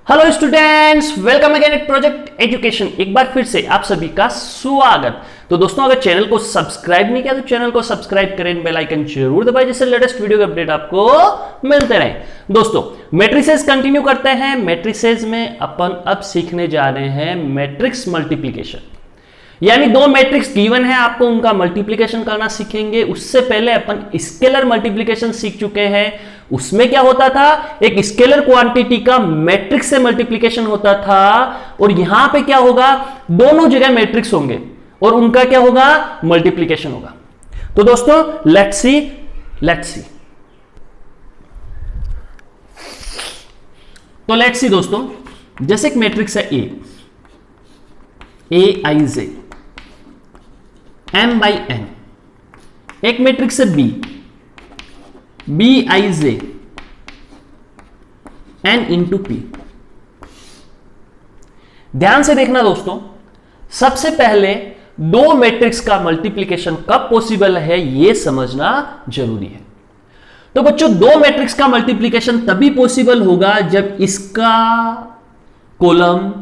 Hello students, welcome again at project education. एक बार फिर से आप सभी का स्वागत। तो दोस्तों, अगर चैनल को सब्सक्राइब नहीं किया तो चैनल को सब्सक्राइब करें, बेल आइकन जरूर दबाएं जिससे लेटेस्ट वीडियो के अपडेट आपको मिलते रहे। दोस्तों, मैट्रिसेस कंटिन्यू करते हैं। मैट्रिसेस में अपन अब सीखने जा रहे हैं मैट्रिक्स मल्टीप्लिकेशन, यानी दो मैट्रिक्स गिवन है, आपको उनका मल्टीप्लिकेशन करना सीखेंगे। उससे पहले अपन स्केलर मल्टीप्लिकेशन सीख चुके हैं। उसमें क्या होता था, एक स्केलर क्वांटिटी का मैट्रिक्स से मल्टीप्लिकेशन होता था, और यहां पे क्या होगा, दोनों जगह मैट्रिक्स होंगे और उनका क्या होगा, मल्टीप्लिकेशन होगा। तो दोस्तों लेट्स सी तो लेट्स सी दोस्तों, जैसे एक मैट्रिक्स है A I J m by n, एक मैट्रिक्स है B I J n into P. ध्यान से देखना दोस्तों, सबसे पहले दो मैट्रिक्स का मल्टीप्लिकेशन कब पॉसिबल है यह समझना जरूरी है। तो बच्चों, दो मैट्रिक्स का मल्टीप्लिकेशन तभी पॉसिबल होगा जब इसका कॉलम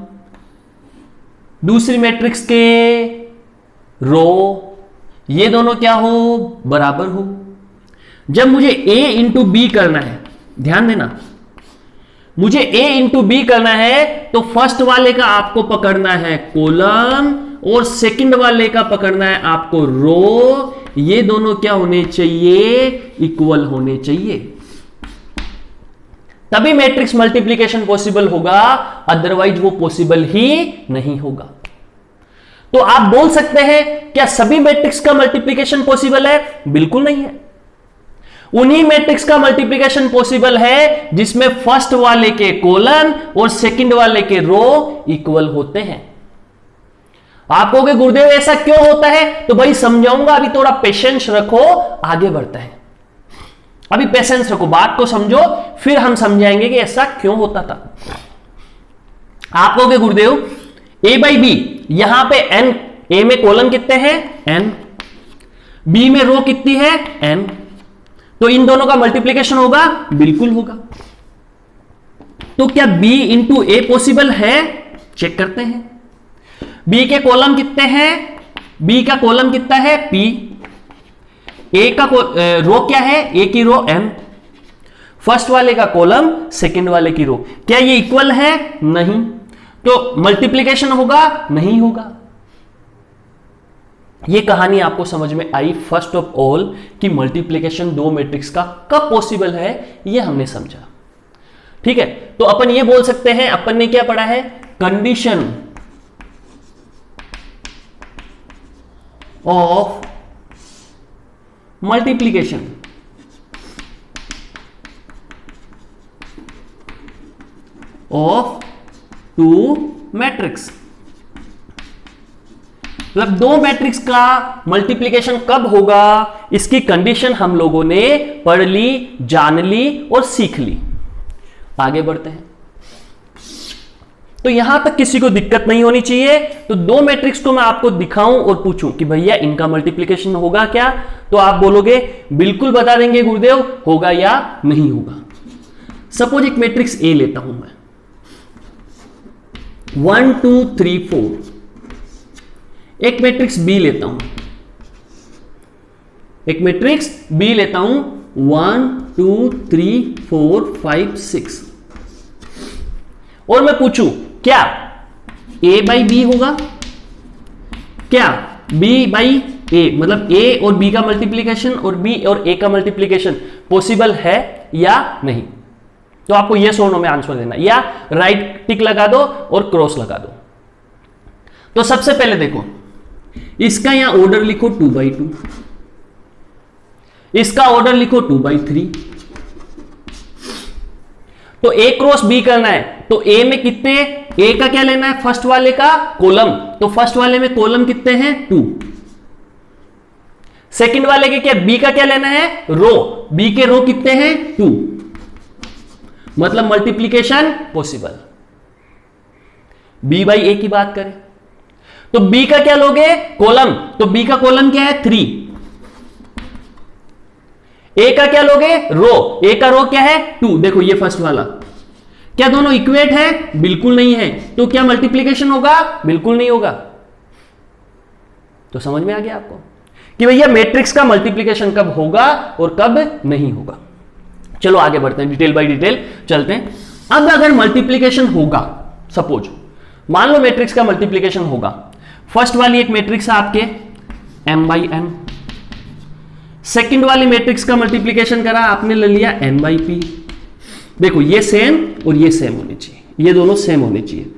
दूसरी मैट्रिक्स के रो ये दोनों क्या हो, बराबर हो। जब मुझे a इंटू बी करना है, ध्यान देना, मुझे a इंटू बी करना है तो फर्स्ट वाले का आपको पकड़ना है कॉलम और सेकंड वाले का पकड़ना है आपको रो। ये दोनों क्या होने चाहिए, इक्वल होने चाहिए, तभी मैट्रिक्स मल्टीप्लिकेशन पॉसिबल होगा, अदरवाइज वो पॉसिबल ही नहीं होगा। तो आप बोल सकते हैं क्या सभी मैट्रिक्स का मल्टीप्लिकेशन पॉसिबल है? बिल्कुल नहीं है। उन्हीं मैट्रिक्स का मल्टीप्लिकेशन पॉसिबल है जिसमें फर्स्ट वाले के कॉलम और सेकंड वाले के रो इक्वल होते हैं। आप कहोगे गुरुदेव ऐसा क्यों होता है? तो भाई समझाऊंगा, अभी थोड़ा पेशेंस रखो, आगे बढ़ते हैं। अभी पेशेंस रखो, बात को समझो, फिर हम समझाएंगे कि ऐसा क्यों होता था। आप कहोगे गुरुदेव a बाई बी, यहां पे n, a में कॉलम कितने हैं n, b में रो कितनी है n, तो इन दोनों का मल्टीप्लिकेशन होगा? बिल्कुल होगा। तो क्या b इंटू ए पॉसिबल है? चेक करते हैं। b के कॉलम कितने हैं? b का कॉलम कितना है p, a का रो क्या है, a की रो m, फर्स्ट वाले का कॉलम सेकंड वाले की रो, क्या ये इक्वल है? नहीं। तो मल्टीप्लिकेशन होगा? नहीं होगा। यह कहानी आपको समझ में आई फर्स्ट ऑफ ऑल कि मल्टीप्लिकेशन दो मैट्रिक्स का कब पॉसिबल है, यह हमने समझा। ठीक है, तो अपन ये बोल सकते हैं, अपन ने क्या पढ़ा है, condition of multiplication of two matrix, मतलब दो मैट्रिक्स का मल्टीप्लिकेशन कब होगा, इसकी कंडीशन हम लोगों ने पढ़ ली, जान ली और सीख ली। आगे बढ़ते हैं। तो यहां तक किसी को दिक्कत नहीं होनी चाहिए। तो दो मैट्रिक्स को मैं आपको दिखाऊं और पूछूं कि भैया इनका मल्टीप्लिकेशन होगा क्या, तो आप बोलोगे बिल्कुल बता देंगे गुरुदेव, होगा या नहीं होगा। सपोज एक मैट्रिक्स ए लेता हूं मैं, 1 2 3 4। एक मैट्रिक्स बी लेता हूं, एक मैट्रिक्स बी लेता हूं 1 2 3 4 5 6, और मैं पूछूं क्या a बाई बी होगा, क्या b बाई a, मतलब a और b का मल्टीप्लिकेशन और b और a का मल्टीप्लिकेशन पॉसिबल है या नहीं। तो आपको यस और नो में आंसर देना, या राइट टिक लगा दो और क्रॉस लगा दो। तो सबसे पहले देखो, इसका यहां ऑर्डर लिखो 2 बाई 2, इसका ऑर्डर लिखो 2 बाई 3। तो a क्रॉस b करना है, तो a में कितने, a का क्या लेना है, फर्स्ट वाले का कॉलम, तो फर्स्ट वाले में कॉलम कितने हैं 2। सेकंड वाले के क्या, b का क्या लेना है, रो, b के रो कितने हैं 2, मतलब मल्टीप्लिकेशन पॉसिबल। b बाई ए की बात करें तो b का क्या लोगे, कॉलम, तो b का कॉलम क्या है 3, ए का क्या लोगे, रो, ए का रो क्या है 2, देखो ये फर्स्ट वाला, क्या दोनों इक्वेट है? बिल्कुल नहीं है। तो क्या मल्टीप्लीकेशन होगा? बिल्कुल नहीं होगा। तो समझ में आ गया आपको कि भैया मैट्रिक्स का मल्टीप्लीकेशन कब होगा और कब नहीं होगा। चलो आगे बढ़ते हैं, डिटेल बाय डिटेल चलते हैं। अब अगर मल्टीप्लीकेशन होगा, सपोज मान लो मैट्रिक्स का मल्टीप्लीकेशन होगा, फर्स्ट वाली एक मैट्रिक्स है आपके m/n, सेकंड वाली मैट्रिक्स का मल्टीप्लीकेशन करा आपने, ले लिया n/p। देखो ये सेम और ये सेम होनी चाहिए, ये दोनों सेम होने चाहिए।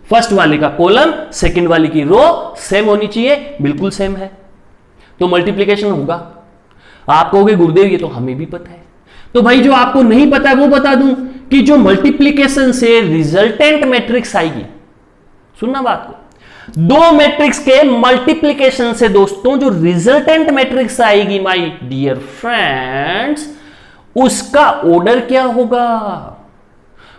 फर्स्ट वाले का कॉलम सेकंड वाली की रो सेम होनी चाहिए, बिल्कुल सेम है तो मल्टीप्लीकेशन होगा। आप कहोगे गुरुदेव ये तो हमें भी पता है। तो भाई जो आपको नहीं पता है वो बता दूं कि जो मल्टीप्लीकेशन से रिजल्टेंट मैट्रिक्स आएगी, सुनना बात को, दो मैट्रिक्स के मल्टीप्लीकेशन से दोस्तों जो रिजल्टेंट मैट्रिक्स आएगी माय डियर फ्रेंड्स, उसका ऑर्डर क्या होगा,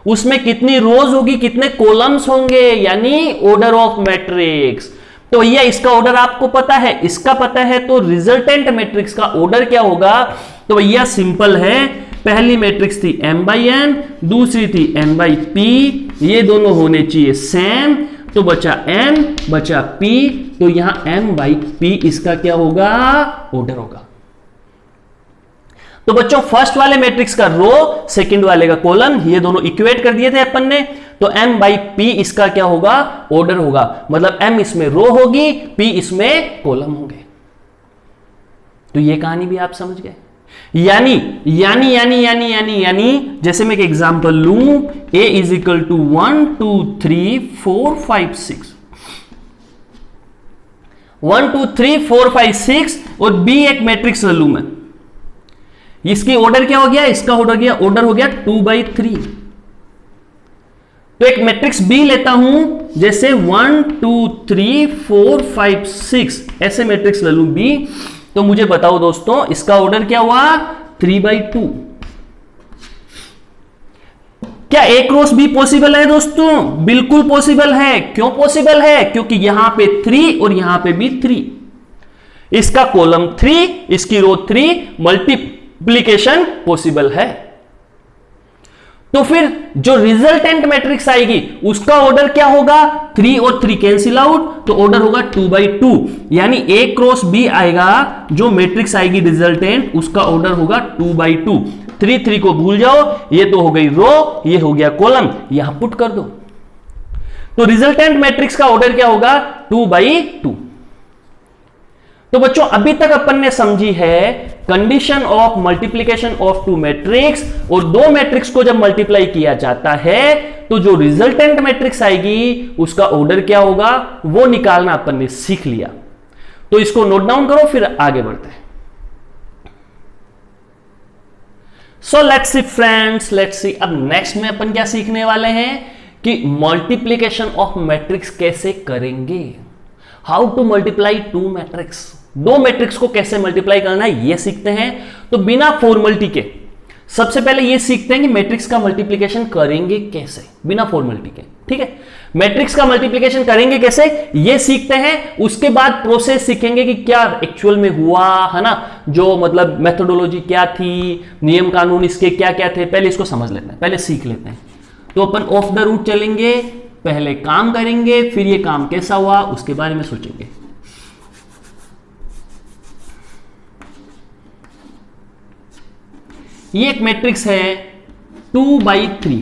उसमें कितनी रोज होगी, कितने कॉलम्स होंगे, यानी ऑर्डर ऑफ मैट्रिक्स। तो भैया इसका ऑर्डर आपको पता है, इसका पता है, तो रिजल्टेंट मैट्रिक्स का ऑर्डर क्या होगा? तो भैया सिंपल है, पहली मैट्रिक्स थी m/n, दूसरी थी m/p, ये दोनों होने चाहिए सेम, तो बचा m बचा p, तो यहां m/p इसका क्या होगा? ऑर्डर होगा। तो बच्चों फर्स्ट वाले मैट्रिक्स का रो, सेकंड वाले का कॉलम, ये दोनों इक्वेट कर दिए थे अपन ने, तो m/p इसका क्या होगा? ऑर्डर होगा। मतलब m इसमें रो होगी, p इसमें कॉलम होंगे। तो ये कहानी भी आप समझ गए। यानी यानी यानी यानी यानी यानी जैसे मैं एक एग्जांपल लूं, a इज इक्वल टू 1 2 3 4 5 6, 1 2 3 4 5 6 और b एक मैट्रिक्स ले लूं मैं, इसकी ऑर्डर क्या हो गया? इसका ऑर्डर हो गया 2/3। तो एक मैट्रिक्स B लेता हूं, जैसे 1 2 3 4 5 6 ऐसे मैट्रिक्स ले लूं B, तो मुझे बताओ दोस्तों इसका ऑर्डर क्या हुआ? 3/2। क्या A क्रॉस B पॉसिबल है दोस्तों? बिल्कुल पॉसिबल है। क्यों पॉसिबल है? क्योंकि यहां पे 3 और यहां पे भी 3, इसका कॉलम 3, इसकी रो 3, मल्टीप्लीकेशन पॉसिबल है। तो फिर जो रिजल्टेंट मैट्रिक्स आएगी उसका ऑर्डर क्या होगा? 3 और 3 कैंसिल आउट, तो ऑर्डर होगा 2/2। यानी A क्रॉस B आएगा, जो मैट्रिक्स आएगी रिजल्टेंट, उसका ऑर्डर होगा 2/2। 3 3 को भूल जाओ, ये तो हो गई रो, ये हो गया कॉलम, यहां पुट कर दो। तो रिजल्टेंट मैट्रिक्स का ऑर्डर क्या होगा? 2/2। तो बच्चों अभी तक अपन ने समझी है condition of multiplication of two matrix, और दो मैट्रिक्स को जब मल्टीप्लाई किया जाता है तो जो रिजल्टेंट मैट्रिक्स आएगी उसका ऑर्डर क्या होगा वो निकालना अपन ने सीख लिया। तो इसको नोट डाउन करो, फिर आगे बढ़ते हैं। So let's see friends, let's see अब नेक्स्ट में अपन क्या सीखने वाले हैं कि मल्टीप्लीकेशन ऑफ मैट्रिक्स कैसे करेंगे, how to multiply two matrix. दो मैट्रिक्स को कैसे मल्टीप्लाई करना है ये सीखते हैं। तो बिना फॉर्मेलिटी के सबसे पहले ये सीखते हैं कि मैट्रिक्स का मल्टीप्लिकेशन करेंगे कैसे, बिना फॉर्मेलिटी के। ठीक है, मैट्रिक्स का मल्टीप्लिकेशन करेंगे कैसे ये सीखते हैं, उसके बाद प्रोसेस सीखेंगे कि क्या एक्चुअल में हुआ है ना, जो मतलब मेथोडोलॉजी क्या थी, नियम कानून इसके क्या क्या थे, पहले इसको समझ लेते हैं, पहले सीख लेते हैं। तो अपन ऑफ द रूट चलेंगे, पहले काम करेंगे, फिर ये काम कैसा हुआ उसके बारे में सोचेंगे। ये एक मैट्रिक्स है 2/3,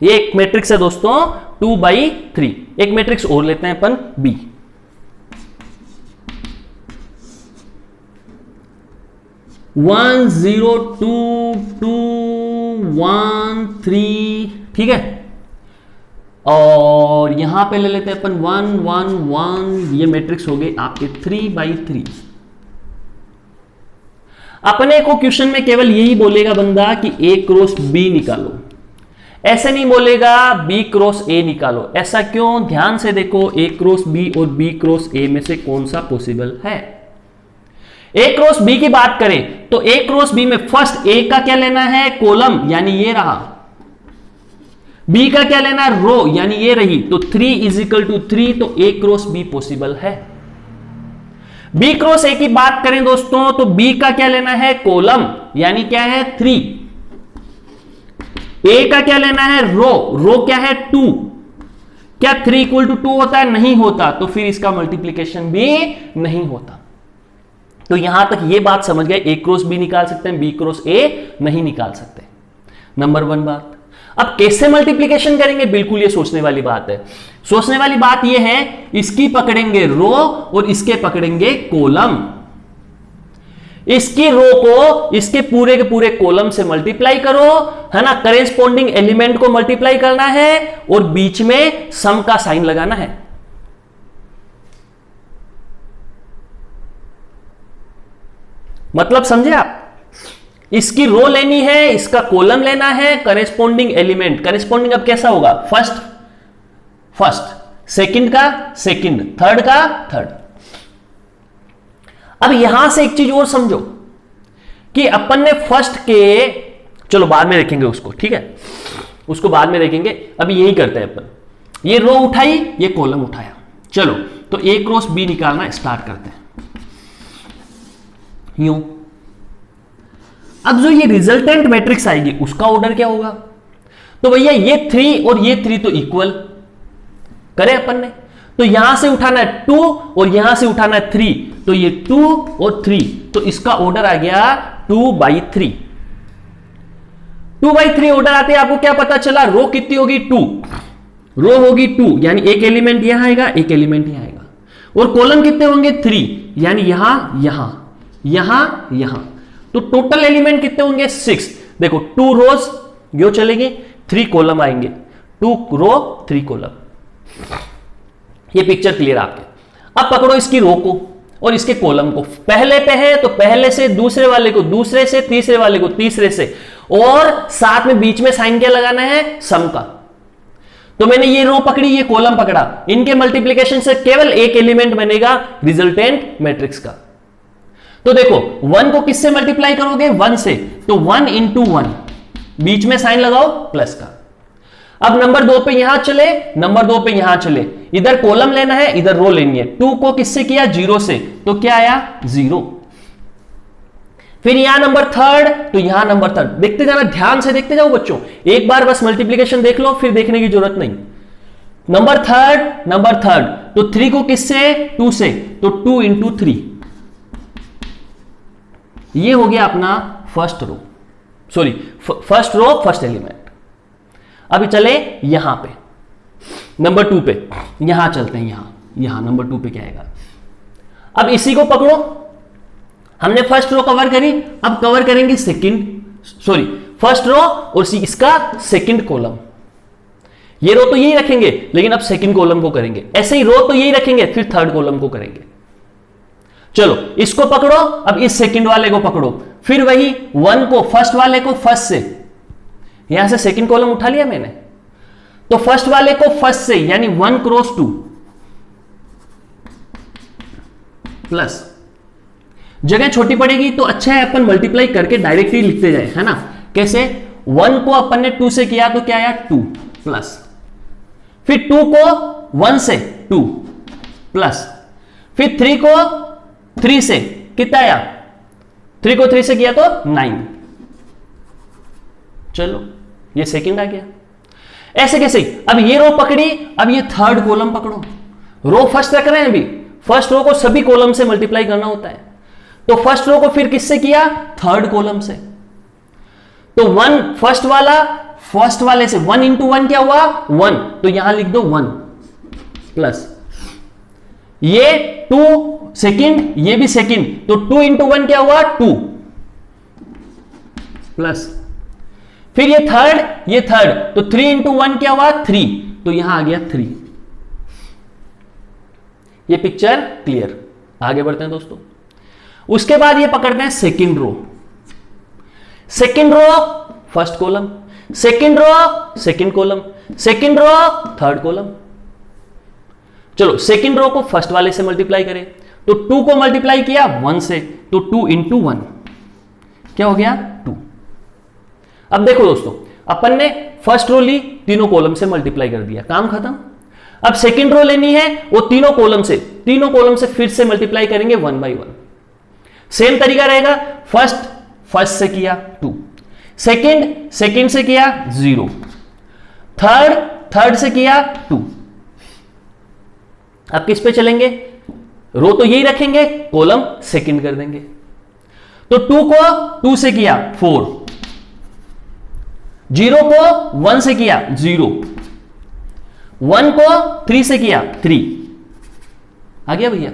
ये एक मैट्रिक्स है दोस्तों 2/3। एक मैट्रिक्स और लेते हैं अपन B, वन 0 2 2 1 3, ठीक है। और यहां पे ले लेते हैं अपन 1 1 1, ये मैट्रिक्स हो गए आपके 3/3। अपने को क्वेश्चन में केवल यही बोलेगा बंदा कि A क्रॉस B निकालो, ऐसे नहीं बोलेगा B क्रॉस A निकालो। ऐसा क्यों? ध्यान से देखो, A क्रॉस B और B क्रॉस A में से कौन सा पॉसिबल है। A क्रॉस B की बात करें तो A क्रॉस B में फर्स्ट A का क्या लेना है? कॉलम, यानी ये रहा। B का क्या लेना है? रो, यानी ये रही। तो 3 = 3, तो A क्रॉस B पॉसिबल है। B क्रॉस A की बात करें दोस्तों तो B का क्या लेना है? कॉलम, यानी क्या है? 3। ए का क्या लेना है, रो क्या है 2, क्या 3 इक्वल टू 2 होता है, नहीं होता, तो फिर इसका मल्टीप्लीकेशन भी नहीं होता। तो यहां तक ये बात समझ गए, ए क्रॉस बी निकाल सकते हैं, बी क्रॉस ए नहीं निकाल सकते। नंबर 1 बात। अब कैसे मल्टीप्लीकेशन करेंगे, बिल्कुल ये सोचने वाली बात है। सोचने वाली बात ये है, इसकी पकड़ेंगे रो और इसके पकड़ेंगे कॉलम। इसकी रो को इसके पूरे के पूरे कॉलम से मल्टीप्लाई करो, है ना, करेस्पॉन्डिंग एलिमेंट को मल्टीप्लाई करना है और बीच में सम का साइन लगाना है। मतलब समझे आप, इसकी रो लेनी है, इसका कॉलम लेना है, करेस्पॉन्डिंग एलिमेंट, करेस्पॉन्डिंग अब कैसा होगा, फर्स्ट, सेकंड का सेकंड, थर्ड का थर्ड। अब यहां से एक चीज और समझो कि अपन ने फर्स्ट के, चलो बाद में देखेंगे उसको, ठीक है, उसको बाद में देखेंगे, अभी यही करते हैं अपन। ये रो उठाई, ये कॉलम उठाया, चलो तो ए क्रॉस बी निकालना स्टार्ट करते हैं यूं। अब जो ये रिजल्टेंट मैट्रिक्स आएगी उसका ऑर्डर क्या होगा, तो भैया ये 3 और ये 3 तो इक्वल करे अपन ने, तो यहां से उठाना है 2 और यहां से उठाना है 3, तो ये 2 और 3, तो इसका ऑर्डर आ गया 2/3। 2/3 ऑर्डर आते आपको क्या पता चला, रो कितनी होगी 2, रो होगी 2 यानी एक एलिमेंट यहां आएगा, एक एलिमेंट यहां आएगा, और कॉलम कितने होंगे 3 यानी यहां यहां यहां यहां, तो टोटल एलिमेंट कितने होंगे 6। देखो 2 रोज यो चलेंगे, 3 कॉलम आएंगे, 2 रो 3 कॉलम। ये पिक्चर क्लियर आपके। अब पकड़ो इसकी रो को और इसके कॉलम को, पहले पे है तो पहले से, दूसरे वाले को दूसरे से, तीसरे वाले को तीसरे से, और साथ में बीच में साइन क्या लगाना है, सम का। तो मैंने ये रो पकड़ी, ये कॉलम पकड़ा, इनके मल्टीप्लीकेशन से केवल एक एलिमेंट बनेगा रिजल्टेंट मैट्रिक्स का। तो देखो 1 को किससे मल्टीप्लाई करोगे, 1 से, तो 1 × 1, बीच में साइन लगाओ प्लस का। अब नंबर 2 पे यहां चले, नंबर 2 पे यहां चले, इधर कॉलम लेना है, इधर रो लेनी है। 2 को किससे किया, 0 से, तो क्या आया 0। फिर यहां नंबर 3, तो यहां नंबर 3, देखते जाना, ध्यान से देखते जाओ बच्चों, एक बार बस मल्टीप्लीकेशन देख लो, फिर देखने की जरूरत नहीं। नंबर 3, तो 3 को किससे, 2 से, तो 2 × 3, ये हो गया अपना first row, sorry first row first element. अभी चले यहां पे नंबर 2 पे, यहां चलते हैं, यहां नंबर 2 पे क्या आएगा। अब इसी को पकड़ो, हमने फर्स्ट रो कवर करी, अब कवर करेंगे फर्स्ट रो और इसका सेकंड कॉलम। ये रो तो यही रखेंगे, लेकिन अब सेकंड कॉलम को करेंगे, ऐसे ही रो तो यही रखेंगे, फिर थर्ड कॉलम को करेंगे। चलो इसको पकड़ो, अब इस सेकंड वाले को पकड़ो, फिर वही 1 को फर्स्ट वाले को फर्स्ट से, यहां से सेकंड कॉलम उठा लिया मैंने, तो फर्स्ट वाले को फर्स्ट से यानी 1 × 2 प्लस, जगह छोटी पड़ेगी तो अच्छा है अपन मल्टीप्लाई करके डायरेक्ट ही लिखते जाए, है ना। कैसे, 1 को अपन ने 2 से किया तो क्या आया 2 प्लस, फिर 2 को 1 से 2 प्लस, फिर 3 को 3 से कितना आया, 3 को 3 से किया तो 9। चलो ये सेकंड आ गया। ऐसे कैसे, अब ये रो पकड़ी, अब ये थर्ड कॉलम पकड़ो, रो फर्स्ट रख रहे हैं, अभी फर्स्ट रो को सभी कॉलम से मल्टीप्लाई करना होता है, तो फर्स्ट रो को फिर किससे किया, थर्ड कॉलम से। तो 1 फर्स्ट वाले से 1 × 1 क्या हुआ 1, तो यहां लिख दो 1 प्लस, ये 2 सेकंड, ये भी सेकंड, तो 2 × 1 क्या हुआ 2 प्लस, फिर ये थर्ड, तो 3 × 1 क्या हुआ 3, तो यहां आ गया 3। ये पिक्चर क्लियर। आगे बढ़ते हैं दोस्तों। उसके बाद ये पकड़ते हैं second row first column, second row second column, second row third column. चलो सेकंड रो को फर्स्ट वाले से मल्टीप्लाई करें, तो 2 को मल्टीप्लाई किया 1 से, तो 2 × 1 क्या हो गया 2। अब देखो दोस्तों, अपन ने फर्स्ट रो ली, तीनों कॉलम से मल्टीप्लाई कर दिया, काम खत्म। अब सेकंड रो लेनी है, वो तीनों कॉलम से फिर से मल्टीप्लाई करेंगे 1/1। सेम तरीका रहेगा, फर्स्ट से किया 2, सेकंड से किया 0, थर्ड से किया 2। अब किस पे चलेंगे? रो तो यही रखेंगे, कॉलम सेकंड कर देंगे। तो 2 को 2 से किया 4, 0 को 1 से किया 0, 1 को 3 से किया 3। आ गया भैया?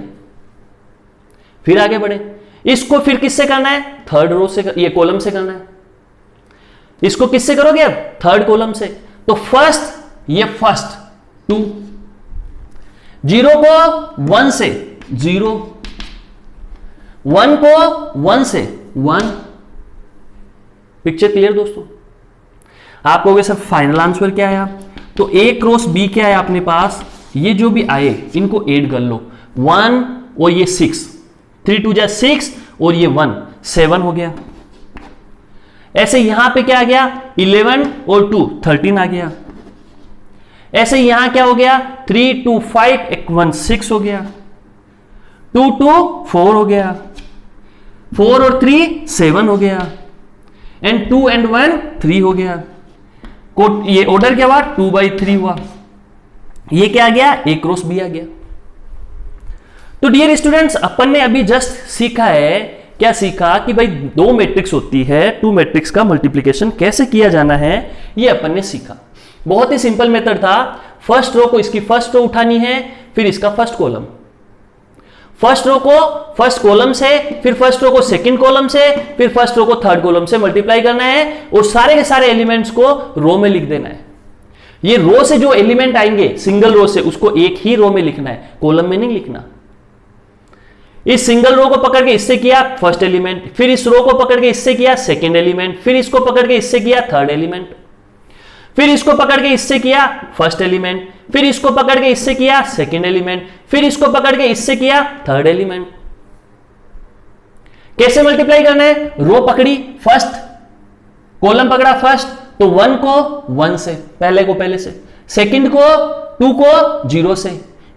फिर आगे बढ़े, इसको फिर किससे करना है? थर्ड रो से, ये कॉलम से करना है। इसको किससे करोगे अब? थर्ड कॉलम से। तो फर्स्ट 2, 0 को 1 से 0, 1 को 1 से 1। पिक्चर क्लियर दोस्तों? आप कहोगे सर फाइनल आंसर क्या आया? तो ए क्रॉस बी क्या है अपने पास? ये जो भी आए इनको ऐड कर लो, 1 और ये 6, 3 2 जा 6 और ये 1 7 हो गया। ऐसे यहां पे क्या आ गया? 11 और 2 13 आ गया। ऐसे यहां क्या हो गया? 3 2 5 1 6 हो गया, 2 2 4 हो गया, 4 और 3 7 हो गया, एंड 2 and 1 3 हो गया। ये ऑर्डर क्या हुआ? 2/3 हुआ। ये क्या आ गया? ए क्रॉस बी आ गया। तो डियर स्टूडेंट्स, अपन ने अभी जस्ट सीखा है, क्या सीखा कि भाई दो मैट्रिक्स होती है, 2 मैट्रिक्स का मल्टीप्लिकेशन कैसे किया जाना है, ये अपन ने सीखा। बहुत ही सिंपल मेथड था। फर्स्ट रो को इसकी फर्स्ट रो उठानी है, फिर इसका फर्स्ट कॉलम, फर्स्ट रो को फर्स्ट कॉलम से, फिर फर्स्ट रो को सेकंड कॉलम से, फिर फर्स्ट रो को थर्ड कॉलम से मल्टीप्लाई करना है और सारे के सारे एलिमेंट्स को रो में लिख देना है। ये रो से जो एलिमेंट आएंगे सिंगल रो से, उसको एक ही रो में लिखना है, कॉलम में नहीं लिखना। इस सिंगल रो को पकड़ के इससे किया फर्स्ट एलिमेंट, फिर इस रो को पकड़ के इससे किया सेकंड एलिमेंट, फिर इसको पकड़ के इससे किया थर्ड एलिमेंट, फिर इसको पकड़ के इससे किया फर्स्ट एलिमेंट, फिर इसको पकड़ के इससे किया सेकंड एलिमेंट, फिर इसको पकड़ के इससे किया थर्ड एलिमेंट। कैसे मल्टीप्लाई करना है? रो पकड़ी फर्स्ट, कॉलम पकड़ा फर्स्ट, तो 1 को 1 से, पहले को पहले से, सेकंड को 2 को 0 से,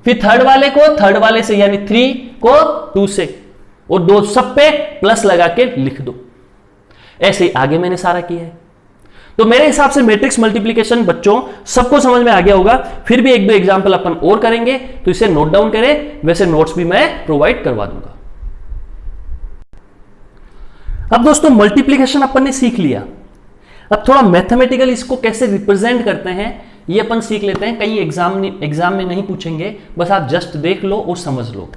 फिर थर्ड वाले को थर्ड वाले से यानी 3 को 2 से, और दो सब पे प्लस लगा के लिख दो। ऐसे ही आगे मैंने सारा किया है। तो मेरे हिसाब से मैट्रिक्स मल्टीप्लिकेशन बच्चों सबको समझ में आ गया होगा। फिर भी एक दो एग्जांपल अपन और करेंगे, तो इसे नोट डाउन करें, वैसे नोट्स भी मैं प्रोवाइड करवा दूंगा। अब दोस्तों मल्टीप्लिकेशन अपन ने सीख लिया, अब थोड़ा मैथमेटिकल इसको कैसे रिप्रेजेंट करते हैं ये अपन सीख लेते हैं। कहीं एग्जाम में नहीं पूछेंगे, बस आप जस्ट देख लो और समझ लो।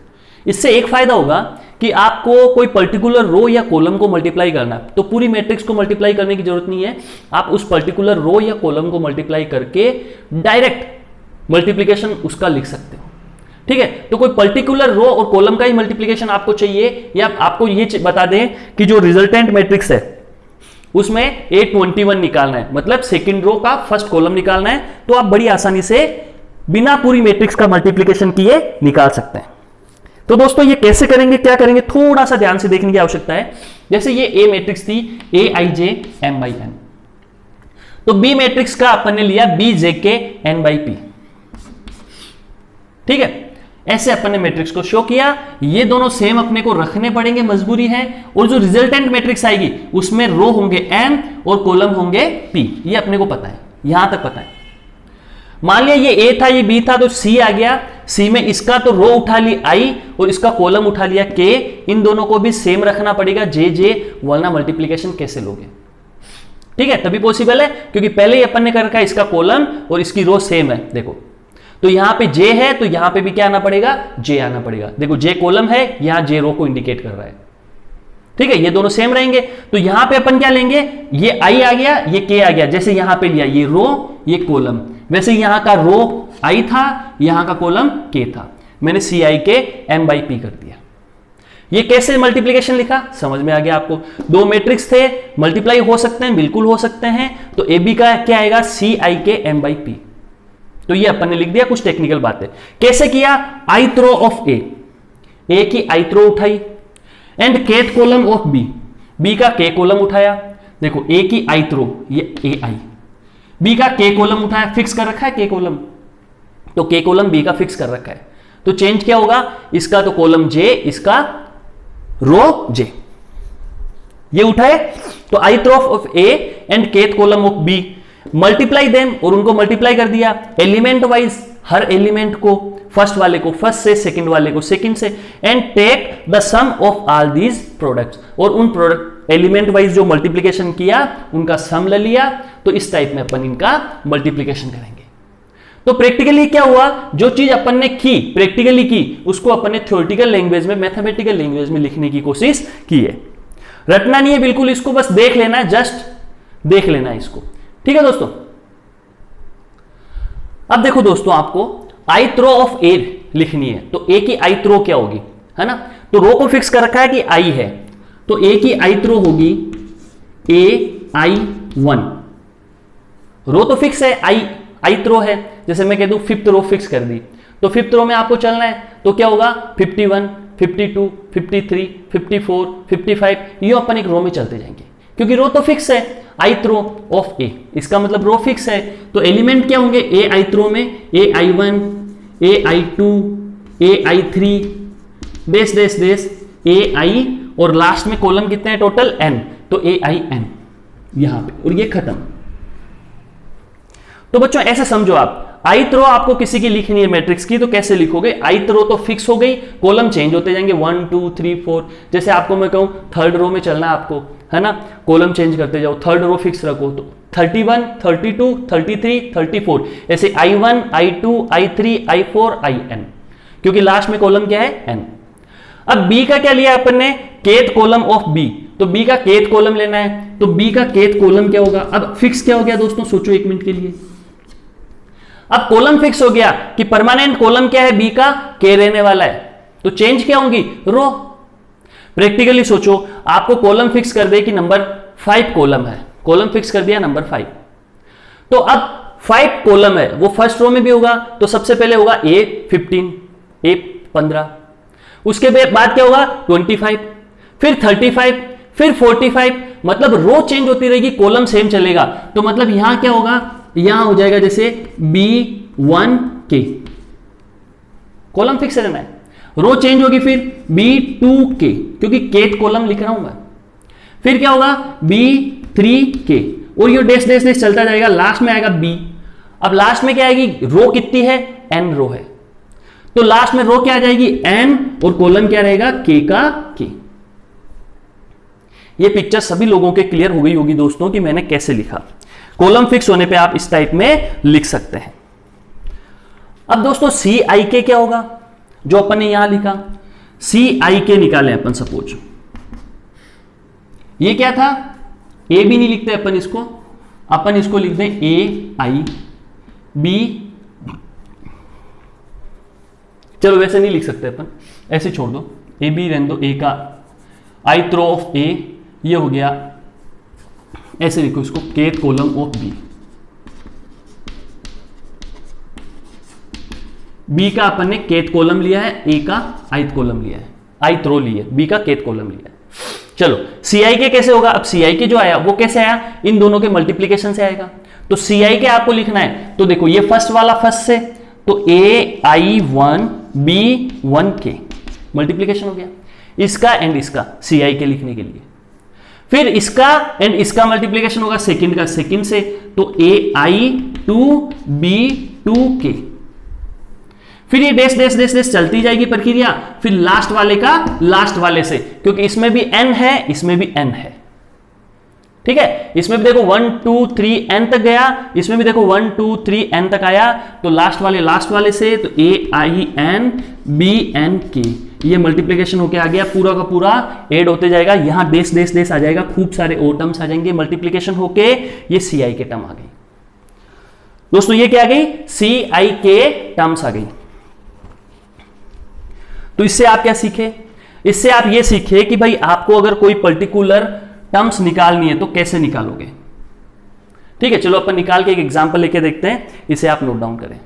इससे एक फायदा होगा कि आपको कोई पर्टिकुलर रो या कॉलम को मल्टीप्लाई करना है तो पूरी मैट्रिक्स को मल्टीप्लाई करने की जरूरत नहीं है, आप उस पर्टिकुलर रो या कॉलम को मल्टीप्लाई करके डायरेक्ट मल्टीप्लिकेशन उसका लिख सकते हो। ठीक है, तो कोई पर्टिकुलर रो और कॉलम का ही मल्टीप्लिकेशन आपको चाहिए, या आपको ये बता दें कि जो रिजल्टेंट मैट्रिक्स है उसमें A21 निकालना है, मतलब सेकंड रो का फर्स्ट कॉलम निकालना है, तो आप बड़ी आसानी से बिना पूरी मैट्रिक्स का मल्टीप्लिकेशन किए निकाल सकते हैं। तो दोस्तों ये कैसे करेंगे, क्या करेंगे, थोड़ा सा ध्यान से देखने की आवश्यकता है। जैसे ये ए मैट्रिक्स थी Aij m/n, तो बी मैट्रिक्स का अपन ने लिया Bjk n/p। ठीक है, ऐसे अपन ने मैट्रिक्स को शो किया। ये दोनों सेम अपने को रखने पड़ेंगे, मजबूरी है। और जो रिजल्टेंट मैट्रिक्स आएगी उसमें रो होंगे m और कॉलम होंगे p, ये अपने को पता है, यहां तक पता है। मान लिया ये a था, ये b था, तो c आ गया। c में इसका तो रो उठा ली i और इसका कॉलम उठा लिया k। इन दोनों को भी सेम रखना पड़ेगा j, वरना मल्टीप्लिकेशन कैसे लोगे। ठीक है, तभी पॉसिबल है क्योंकि पहले ही अपन ने कर रखा है इसका कॉलम और इसकी रो सेम है। देखो तो यहां पे j है तो यहां पे भी क्या आना पड़ेगा, j आना पड़ेगा। देखो j कॉलम है, यहां j रो को इंडिकेट कर रहा है। ठीक है, ये दोनों सेम रहेंगे, तो यहां पे अपन क्या लेंगे, ये i आ गया, ये k आ गया। जैसे यहां पे लिया ये रो ये कॉलम, वैसे यहां का रो i था, यहां का कॉलम k था, मैंने Cik m/p कर दिया। ये कैसे मल्टीप्लिकेशन लिखा, समझ में आ गया आपको। दो मैट्रिक्स थे, मल्टीप्लाई हो सकते हैं, बिल्कुल हो सकते हैं। तो AB का क्या आएगा, Cik m/p। तो ये अपन ने लिख दिया। कुछ टेक्निकल बातें कैसे किया, ith रो ऑफ A की ith रो उठाई and kth column of B का k कॉलम उठाया। देखो A की ith रो ये AI, B का k कॉलम उठाया, फिक्स कर रखा है k कॉलम, तो k कॉलम B का फिक्स कर रखा है। तो चेंज क्या होगा, इसका तो कॉलम J, इसका रो J। ये उठाए तो ith row of A and kth column of B, multiply them और उनको मल्टीप्लाई कर दिया एलिमेंट वाइज, हर एलिमेंट को, फर्स्ट वाले को फर्स्ट से, सेकंड वाले को सेकंड से, and take the sum of all these products, और उन प्रोडक्ट एलिमेंट वाइज जो मल्टीप्लिकेशन किया उनका सम ले लिया। तो इस टाइप में अपन इनका मल्टीप्लिकेशन करेंगे। तो प्रैक्टिकली क्या हुआ, जो चीज अपन ने की प्रैक्टिकली की उसको अपन ने थ्योरेटिकल लैंग्वेज में, मैथमेटिकल लैंग्वेज में लिखने की कोशिश की है। रटना नहीं है बिल्कुल, इसको बस देख लेना है, जस्ट देख लेना है इसको, ठीक है दोस्तों। अब देखो दोस्तों, आपको ith रो ऑफ A लिखनी है, तो A की ith रो क्या होगी, है ना। तो रो को फिक्स कर रखा है कि I है, तो A की ith रो होगी AI1। रो तो फिक्स है, ith रो है, जैसे मैं कह दूं फिफ्थ रो फिक्स कर दी, तो फिफ्थ रो में आपको चलना है, तो क्या होगा 51, 52, 53, 54, 55, ये अपन एक रो में चलते जाएंगे क्योंकि रो तो फिक्स है, ith रो ऑफ A, इसका मतलब रो फिक्स है। तो एलिमेंट क्या होंगे A ith रो में, AI1, AI2, AI3, देश देश देश AI, और लास्ट में कॉलम कितने हैं टोटल n, तो AIN यहां पे, और ये खत्म। तो बच्चों ऐसे समझो आप, ith रो आपको किसी की लिखनी है मैट्रिक्स की, तो कैसे लिखोगे, ith रो तो फिक्स हो गई, कॉलम चेंज होते जाएंगे 1 2 3 4, जैसे आपको मैं कहूं थर्ड रो में चलना है आपको, है ना, कॉलम चेंज करते जाओ, थर्ड रो फिक्स रखो, तो 31, 32, 33, 34, ऐसे I1, I2, I3, I4, IN, क्योंकि लास्ट में कॉलम क्या है n। अब B का क्या लिया अपन ने, kth कॉलम ऑफ B, तो B का kth कॉलम लेना है, तो B का kth कॉलम क्या होगा। अब फिक्स क्या हो गया दोस्तों, सोचो एक मिनट के लिए। अब कॉलम फिक्स हो गया कि परमानेंट कॉलम क्या है B का, k रहने वाला है, तो चेंज क्या होंगी, रो। प्रैक्टिकली सोचो, आपको कॉलम फिक्स कर दे कि नंबर 5 कॉलम है, कॉलम फिक्स कर दिया नंबर 5, तो अब 5 कॉलम है, वो फर्स्ट रो में भी होगा, तो सबसे पहले होगा A15, A15, उसके बाद क्या होगा 25, फिर 35, फिर 45, मतलब रो चेंज होती रहेगी, कॉलम सेम चलेगा। तो मतलब यहां क्या होगा, यहां हो जाएगा जैसे B1K, कॉलम फिक्स रहना है, रो चेंज होगी फिर B2K, क्योंकि kth कॉलम लिख रहा हूं मैं, फिर क्या होगा B3K, और ये डैश डैश डैश चलता जाएगा, लास्ट में आएगा B। अब लास्ट में क्या आएगी, रो कितनी है, n रो है, तो लास्ट में रो क्या आ जाएगी n, और कॉलम क्या रहेगा k का k। ये पिक्चर सभी लोगों के क्लियर हो गई होगी दोस्तों कि मैंने कैसे लिखा। कॉलम फिक्स होने पे आप इस टाइप में लिख सकते हैं। अब दोस्तों CIK क्या होगा, जो अपन ने यहां लिखा CIK निकाले अपन, सपोज ये क्या था, A भी नहीं लिखते अपन इसको लिख दें AI B, चलो वैसे नहीं लिख सकते अपन, ऐसे छोड़ दो, A B रहने दो, A का ith रो ऑफ A, ये हो गया, ऐसे लिखो इसको kth column of B, B का अपन ने kth कॉलम लिया है, A का ith कॉलम लिया है, ith रो ली है, B का kth कॉलम लिया है। चलो CIK कैसे होगा, अब CIK जो आया वो कैसे आया, इन दोनों के मल्टीप्लीकेशन से आएगा। तो CIK आपको लिखना है, तो देखो ये फर्स्ट वाला फर्स्ट से, तो AI1 B1K मल्टीप्लीकेशन हो गया, इसका एंड इसका CIK लिखने के लिए, फिर इसका एंड इसका मल्टीप्लीकेशन होगा सेकंड का सेकंड से, तो AI2 B2K, फिर ये डैश डैश डैश डैश चलती जाएगी प्रक्रिया, फिर लास्ट वाले का लास्ट वाले से, क्योंकि इसमें भी n है, इसमें भी n है, ठीक है, इसमें भी देखो 1 2 3 n तक गया, इसमें भी देखो 1 2 3 n तक आया, तो लास्ट वाले से, तो AIN BNK, ये मल्टीप्लिकेशन होके आ गया, पूरा का पूरा ऐड होते जाएगा, यहां देश देश देश आ जाएगा, खूब सारे और टर्म्स आ जाएंगे, मल्टीप्लिकेशन होके ये CIK टर्म आ गई दोस्तों, ये क्या आ गई, CIK टर्म्स आ गई। तो इससे आप क्या सीखे, इससे आप ये सीखे कि भाई आपको अगर कोई पर्टिकुलर टर्म्स निकालनी है तो कैसे निकालोगे, ठीक है। चलो अपन निकाल के एक एग्जांपल लेके देखते हैं, इसे आप नोट डाउन करें।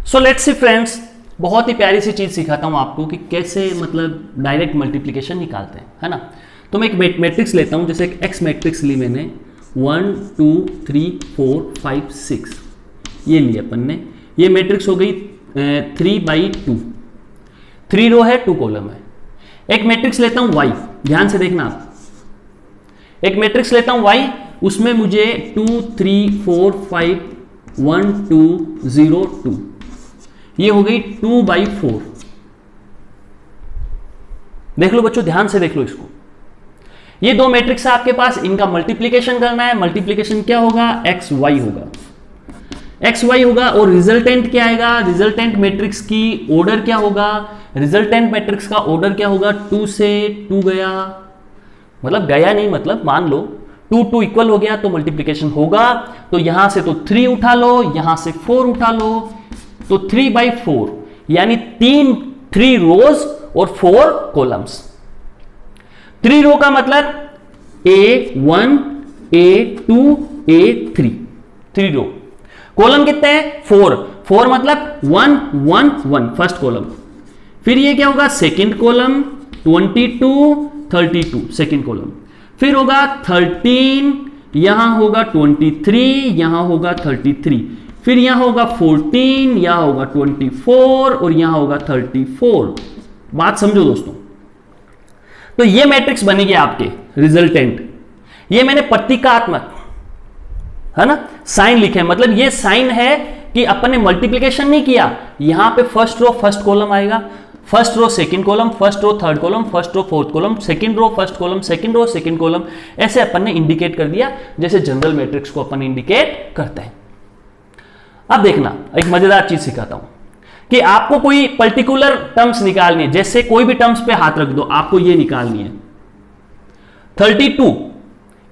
सो लेट्स सी फ्रेंड्स, बहुत ही प्यारी सी चीज सिखाता हूं आपको कि कैसे मतलब डायरेक्ट मल्टीप्लिकेशन निकालते हैं, है ना। तो मैं एक मैट्रिक्स लेता हूं, जैसे एक एक्स मैट्रिक्स ली मैंने, 1 2 3 4 5 6, ये ली अपन ने, ये मैट्रिक्स हो गई 3/2, 3 रो है 2 कॉलम है, एक मैट्रिक्स लेता हूं y, ध्यान से देखना आप, एक मैट्रिक्स लेता हूं y, उसमें मुझे 2 3 4 5 1 2 0 2, ये हो गई 2/4। देख लो बच्चों, ध्यान से देख लो इसको, ये दो मैट्रिक्स है आपके पास, इनका मल्टीप्लीकेशन करना है। मल्टीप्लीकेशन क्या होगा, एक्स वाई होगा, एक्स वाई होगा। और रिजल्टेंट क्या आएगा, रिजल्टेंट मैट्रिक्स की ऑर्डर क्या होगा, रिजल्टेंट मैट्रिक्स का ऑर्डर क्या होगा, 2 से 2 गया, मतलब गया नहीं, मतलब मान लो 2 2 इक्वल हो गया तो मल्टीप्लीकेशन होगा। तो यहां से तो 3 उठा लो, यहां से 4 उठा लो, तो 3/4 यानी 3 रोज और 4 कॉलम्स। 3 रो का मतलब A1 A2 A3, 3 रो। कॉलम कितने हैं, 4 मतलब 1 1 1 फर्स्ट कॉलम। फिर ये क्या होगा, सेकंड कॉलम 22 32 सेकंड कॉलम। फिर होगा 13, यहां होगा 23, यहां होगा 33, फिर यहां होगा 14, यहां होगा 24 और यहां होगा 34। बात समझो दोस्तों, तो ये मैट्रिक्स बनेगी आपके रिजल्टेंट। ये मैंने प्रतीकात्मक है ना साइन लिखे हैं, मतलब ये साइन है कि अपन ने मल्टीप्लीकेशन नहीं किया। यहां पे फर्स्ट रो फर्स्ट कॉलम आएगा, first row second column, first row third column, first row fourth column, second row first column, second row second column, ऐसे अपन ने इंडिकेट कर दिया जैसे जनरल मैट्रिक्स को अपन इंडिकेट करते हैं। अब देखना, एक मजेदार चीज सिखाता हूं कि आपको कोई पर्टिकुलर टर्म्स निकालनी है, जैसे कोई भी टर्म्स पे हाथ रख दो, आपको ये निकालनी है 32,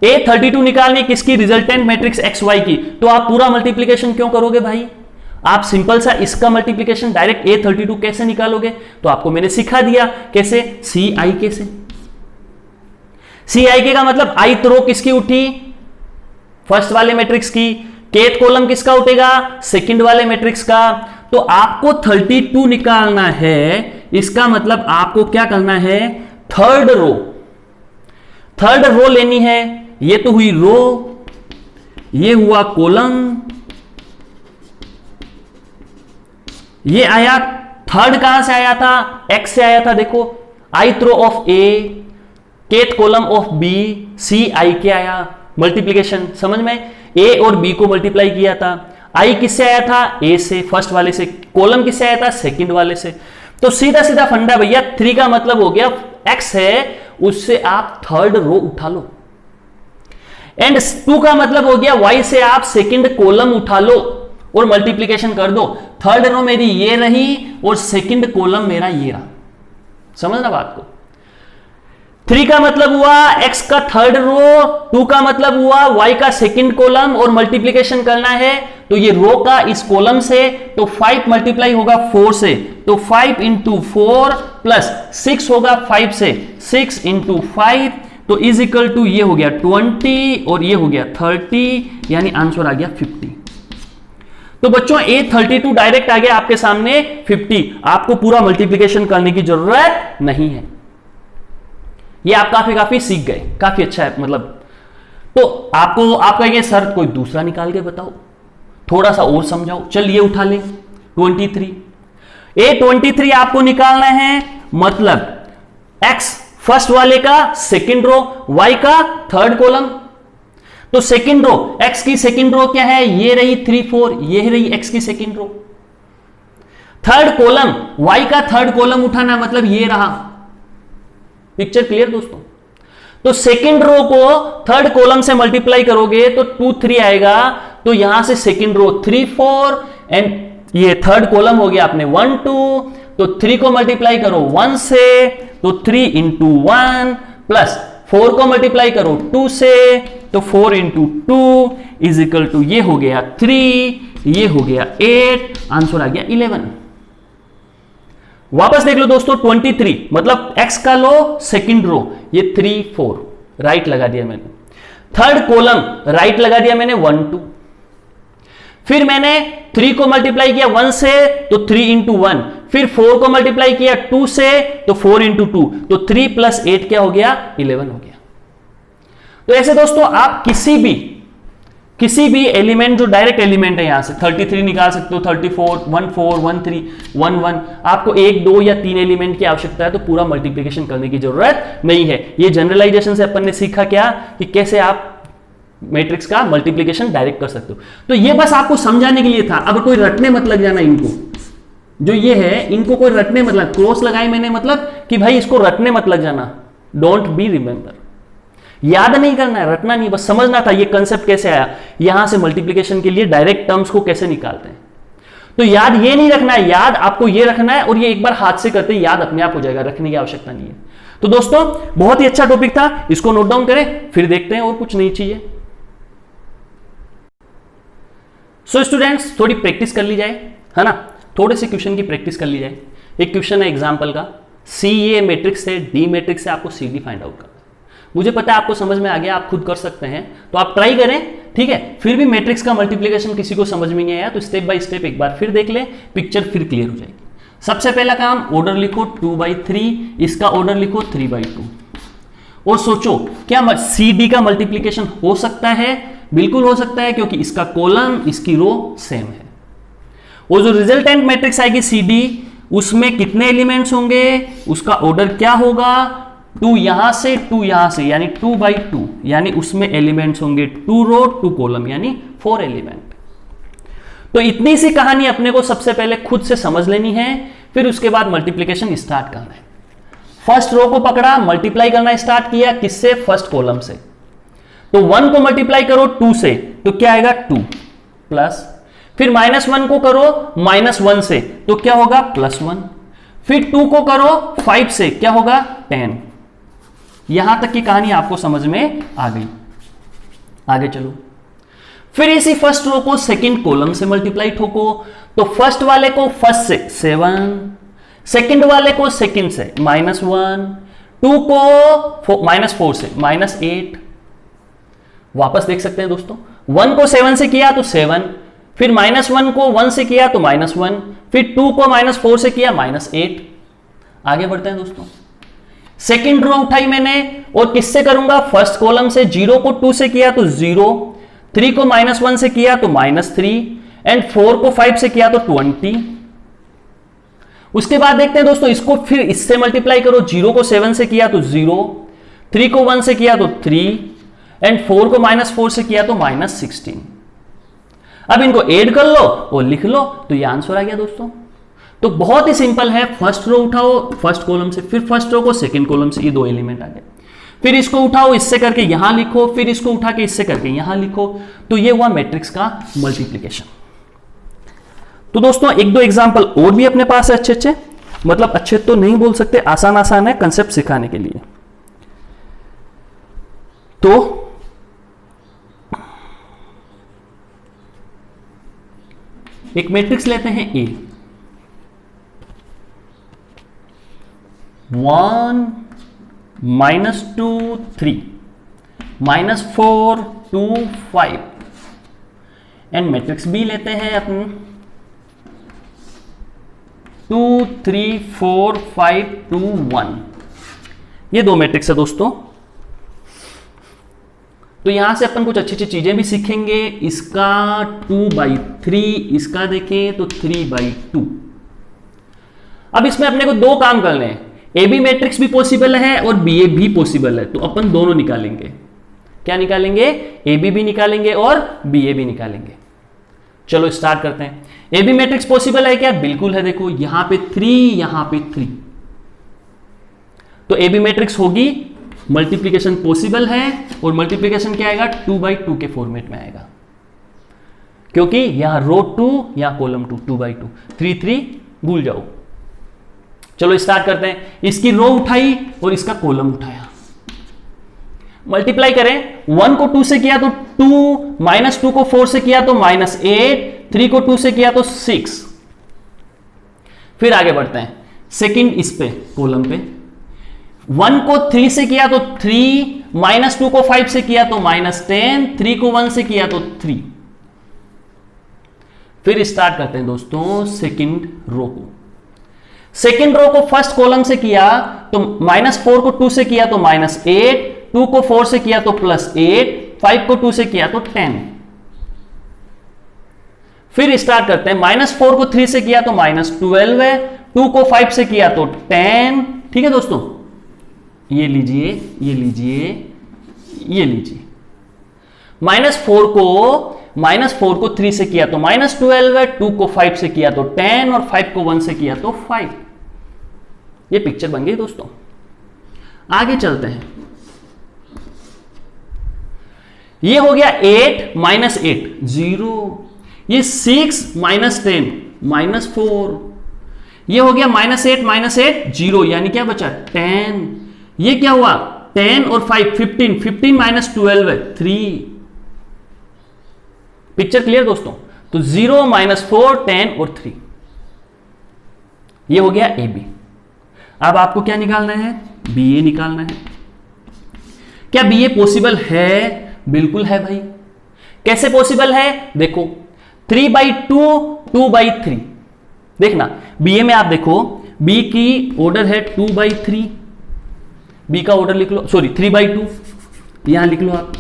A32 निकालनी है किसकी, रिजल्टेंट मैट्रिक्स XY की। तो आप पूरा मल्टीप्लीकेशन क्यों करोगे भाई, आप सिंपल सा इसका मल्टीप्लीकेशन डायरेक्ट A32 कैसे निकालोगे, तो आपको मैंने सिखा दिया कैसे, CIK से। CIK का मतलब ith रो किसकी उठी, फर्स्ट वाले मैट्रिक्स की, kth कॉलम किसका उठेगा, सेकंड वाले मैट्रिक्स का। तो आपको 32 निकालना है, इसका मतलब आपको क्या करना है, थर्ड रो लेनी है। ये तो हुई रो, ये हुआ कॉलम, ये आया थर्ड, कहां से आया था, X से आया था। देखो ith row of A, kth column of B, CIK आया। मल्टीप्लीकेशन समझ में, A और B को मल्टीप्लाई किया था। I किससे आया था, A से, फर्स्ट वाले से। कॉलम किससे आया था, सेकंड वाले से। तो सीधा सीधा फंडा भैया, 3 का मतलब हो गया X है, उससे आप थर्ड रो उठा लो। एंड 2 का मतलब हो गया Y से आप सेकंड कॉलम उठा लो और मल्टीप्लीकेशन कर दो। थर्ड रो मेरी ये रही और सेकंड कॉलम मेरा ये रहा, समझना बात को। 3 का मतलब हुआ X का थर्ड रो, 2 का मतलब हुआ Y का सेकंड कॉलम और मल्टीप्लीकेशन करना है तो ये रो का इस कॉलम से, तो 5 मल्टीप्लाई होगा 4 से, तो 5 इंटू 4 प्लस 6 होगा 5 से, 6 इंटू 5 तो इज इक्वल टू ये हो गया 20 और ये हो गया 30, यानी आंसर आ गया 50। तो बच्चों A32 डायरेक्ट आ गया आपके सामने 50, आपको पूरा मल्टीप्लीकेशन करने की जरूरत नहीं है। ये आप काफी सीख गए, काफी अच्छा है मतलब। तो आपको आप कहेंगे सर कोई दूसरा निकाल के बताओ, थोड़ा सा और समझाओ। चलिए उठा लें 23। A23 आपको निकालना है, मतलब X फर्स्ट वाले का सेकंड रो, Y का थर्ड कॉलम। तो सेकंड रो, X की सेकंड रो क्या है, ये रही 3 4, ये रही X की second row. Third column, Y का थर्ड कॉलम उठाना मतलब ये रहा। पिक्चर क्लियर दोस्तों। तो सेकंड रो को थर्ड कॉलम से मल्टीप्लाई करोगे तो 2 3 आएगा, तो यहां से सेकंड रो 3 4 एंड ये थर्ड कॉलम हो गया अपने 1 2, तो 3 को मल्टीप्लाई करो 1 से तो 3 इंटू 1 प्लस 4 को मल्टीप्लाई करो 2 से तो 4 इंटू 2 इज इक्वल टू ये हो गया 3, ये हो गया 8, आंसर आ गया 11। वापस देख लो दोस्तों 23 मतलब x का लो सेकंड रो, ये 3 4 राइट लगा दिया मैंने, थर्ड कॉलम राइट लगा दिया मैंने 1 2, फिर मैंने 3 को मल्टीप्लाई किया 1 से तो 3 इंटू 1, फिर 4 को मल्टीप्लाई किया 2 से तो 4 इंटू 2, तो 3 प्लस 8 क्या हो गया 11 हो गया। तो ऐसे दोस्तों आप किसी भी किसी भी एलिमेंट जो डायरेक्ट एलिमेंट है यहां से 33 निकाल सकते हो, 34, 14, 13, 11। आपको 1, 2 या 3 एलिमेंट की आवश्यकता है तो पूरा मल्टीप्लिकेशन करने की जरूरत नहीं है। ये जनरलाइजेशन से अपन ने सीखा क्या कि कैसे आप मैट्रिक्स का मल्टीप्लिकेशन डायरेक्ट कर सकते हो। तो ये बस आपको समझाने के लिए था। अब कोई रटने मत लग जाना इनको, जो ये है इनको कोई रटने मत लग, क्रॉस लगाई मैंने मतलब कि भाई इसको रटने मत लग जाना। डोंट बी रिमेंबर, याद नहीं करना है, रटना नहीं, बस समझना था ये कंसेप्ट कैसे आया, यहां से मल्टीप्लिकेशन के लिए डायरेक्ट टर्म्स को कैसे निकालते हैं। तो याद ये नहीं रखना है, याद आपको ये रखना है, और ये एक बार हाथ से करते याद अपने आप हो जाएगा, रखने की आवश्यकता नहीं है। तो दोस्तों बहुत ही अच्छा टॉपिक था, इसको नोट डाउन करें, फिर देखते हैं और कुछ नई चीजें। सो स्टूडेंट्स थोड़ी प्रैक्टिस कर ली जाए, है ना, थोड़े से क्वेश्चन की प्रैक्टिस कर ली जाए। एक क्वेश्चन है एग्जांपल का, सी ए मैट्रिक्स से डी मैट्रिक्स से आपको सी डी फाइंड आउट करना। मुझे पता है आपको समझ में आ गया, आप खुद कर सकते हैं, तो आप ट्राई करें, ठीक है। फिर भी मैट्रिक्स का मल्टीप्लिकेशन किसी को समझ में नहीं आया तो स्टेप बाय स्टेप एक बार फिर देख ले, पिक्चर फिर क्लियर हो जाएगी। सबसे पहला काम, ऑर्डर लिखो 2/3, इसका ऑर्डर लिखो 3/2, और सोचो क्या सी डी का मल्टीप्लिकेशन हो सकता है? बिल्कुल हो सकता है, क्योंकि इसका कॉलम इसकी रो सेम है। और जो रिजल्टेंट मैट्रिक्स आएगी सी डी, उसमें कितने एलिमेंट्स होंगे, उसका ऑर्डर क्या होगा, 2 यहां से 2 यहां से, यानी 2/2, यानी उसमें एलिमेंट्स होंगे 2 रो 2 कॉलम, यानी 4 एलिमेंट। तो इतनी सी कहानी अपने को सबसे पहले खुद से समझ लेनी है, फिर उसके बाद मल्टीप्लिकेशन स्टार्ट करना है। फर्स्ट रो को पकड़ा, मल्टीप्लाई करना स्टार्ट किया, किससे? फर्स्ट कॉलम से। तो 1 को मल्टीप्लाई करो 2 से, तो क्या आएगा 2 प्लस, फिर -1 को करो -1 से, तो क्या होगा +1, फिर 2 को करो 5 से, क्या होगा 10। यहां तक की कहानी आपको समझ में आ गई। आगे चलो, फिर इसी फर्स्ट रो को सेकंड कॉलम से मल्टीप्लाई ठोको, तो फर्स्ट वाले को फर्स्ट से 7, सेकंड वाले को सेकंड से -1, 2 को -4 से -8। वापस देख सकते हैं दोस्तों, 1 को 7 से किया तो 7, फिर -1 को 1 से किया तो -1, फिर 2 को -4 से किया -8। आगे बढ़ते हैं दोस्तों, सेकंड रो उठाई मैंने और किससे करूंगा? फर्स्ट कॉलम से। 0 को 2 से किया तो 0, 3 को -1 से किया तो -3, एंड 4 को 5 से किया तो 20। उसके बाद देखते हैं दोस्तों, इसको फिर इससे मल्टीप्लाई करो। 0 को 7 से किया तो 0, 3 को 1 से किया तो 3, एंड 4 को -4 से किया तो -16। अब इनको ऐड कर लो और लिख लो, तो ये आंसर आ गया दोस्तों। तो बहुत ही सिंपल है, फर्स्ट रो उठाओ फर्स्ट कॉलम से, फिर फर्स्ट रो को सेकंड कॉलम से, ये 2 एलिमेंट आ गए, फिर इसको उठाओ इससे करके यहां लिखो, फिर इसको उठा के इससे करके यहां लिखो, तो ये हुआ मैट्रिक्स का मल्टीप्लिकेशन। तो दोस्तों 1-2 एग्जांपल और भी अपने पास है अच्छे, मतलब अच्छे तो नहीं बोल सकते, आसान है कंसेप्ट सिखाने के लिए। तो एक मैट्रिक्स लेते हैं ए, 1 -2 3 -4 2 5, एंड मैट्रिक्स बी लेते हैं अपन 2 3 4 5 2 1। ये 2 मैट्रिक्स है दोस्तों। तो यहां से अपन कुछ अच्छी चीजें भी सीखेंगे। इसका 2/3, इसका देखें तो 3/2। अब इसमें अपने को 2 काम करने हैं, ए बी मैट्रिक्स भी पॉसिबल है और बी ए भी पॉसिबल है, तो अपन दोनों निकालेंगे। क्या निकालेंगे? ए बी भी निकालेंगे और बी ए भी निकालेंगे। चलो स्टार्ट करते हैं। ए बी मैट्रिक्स पॉसिबल है क्या? बिल्कुल है। देखो यहां पे 3, यहां पे 3, तो ए बी मैट्रिक्स होगी, मल्टीप्लिकेशन पॉसिबल है, और मल्टीप्लिकेशन क्या आएगा? 2/2 के फॉर्मेट में आएगा, क्योंकि यहां रो 2 यहां कॉलम 2, 2/2, 3 3 भूल जाओ। चलो स्टार्ट करते हैं। इसकी रो उठाई और इसका कॉलम उठाया, मल्टीप्लाई करें। 1 को 2 से किया तो 2, -2 को 4 से किया तो -8, 3 को 2 से किया तो 6। फिर आगे बढ़ते हैं, सेकंड इस पे कॉलम पे, 1 को 3 से किया तो 3, -2 को 5 से किया तो -10, 3 को 1 से किया तो 3। फिर स्टार्ट करते हैं दोस्तों सेकंड रो को। सेकंड रो को फर्स्ट कॉलम से किया तो -4 को 2 से किया तो -8, 2 को 4 से किया तो +8, 5 को 2 से किया तो 10। फिर स्टार्ट करते हैं, -4 को 3 से किया तो -12 है, 2 को 5 से किया तो 10। ठीक है दोस्तों, ये लीजिए, ये लीजिए, ये लीजिए। -4 को 3 से किया तो -12 है, 2 को 5 से किया तो 10 और 5 को 1 से किया तो 5। ये पिक्चर बन गई दोस्तों। आगे चलते हैं, ये हो गया 8 -8 0, ये 6 -10 -4, ये हो गया -8 -8 0, यानी क्या बचा 10। ये क्या हुआ 10 और 5 15, 15 -12 है 3। पिक्चर क्लियर दोस्तों? तो 0 -4 10 और 3, ये हो गया ए बी। अब आपको क्या निकालना है? बी ए निकालना है। क्या बी ए पॉसिबल है? बिल्कुल है भाई। कैसे पॉसिबल है? देखो 3/2 2/3। देखना बी ए में आप देखो, बी की ऑर्डर है 2/3, बी का ऑर्डर लिख लो, सॉरी 3/2, यहां लिख लो आप।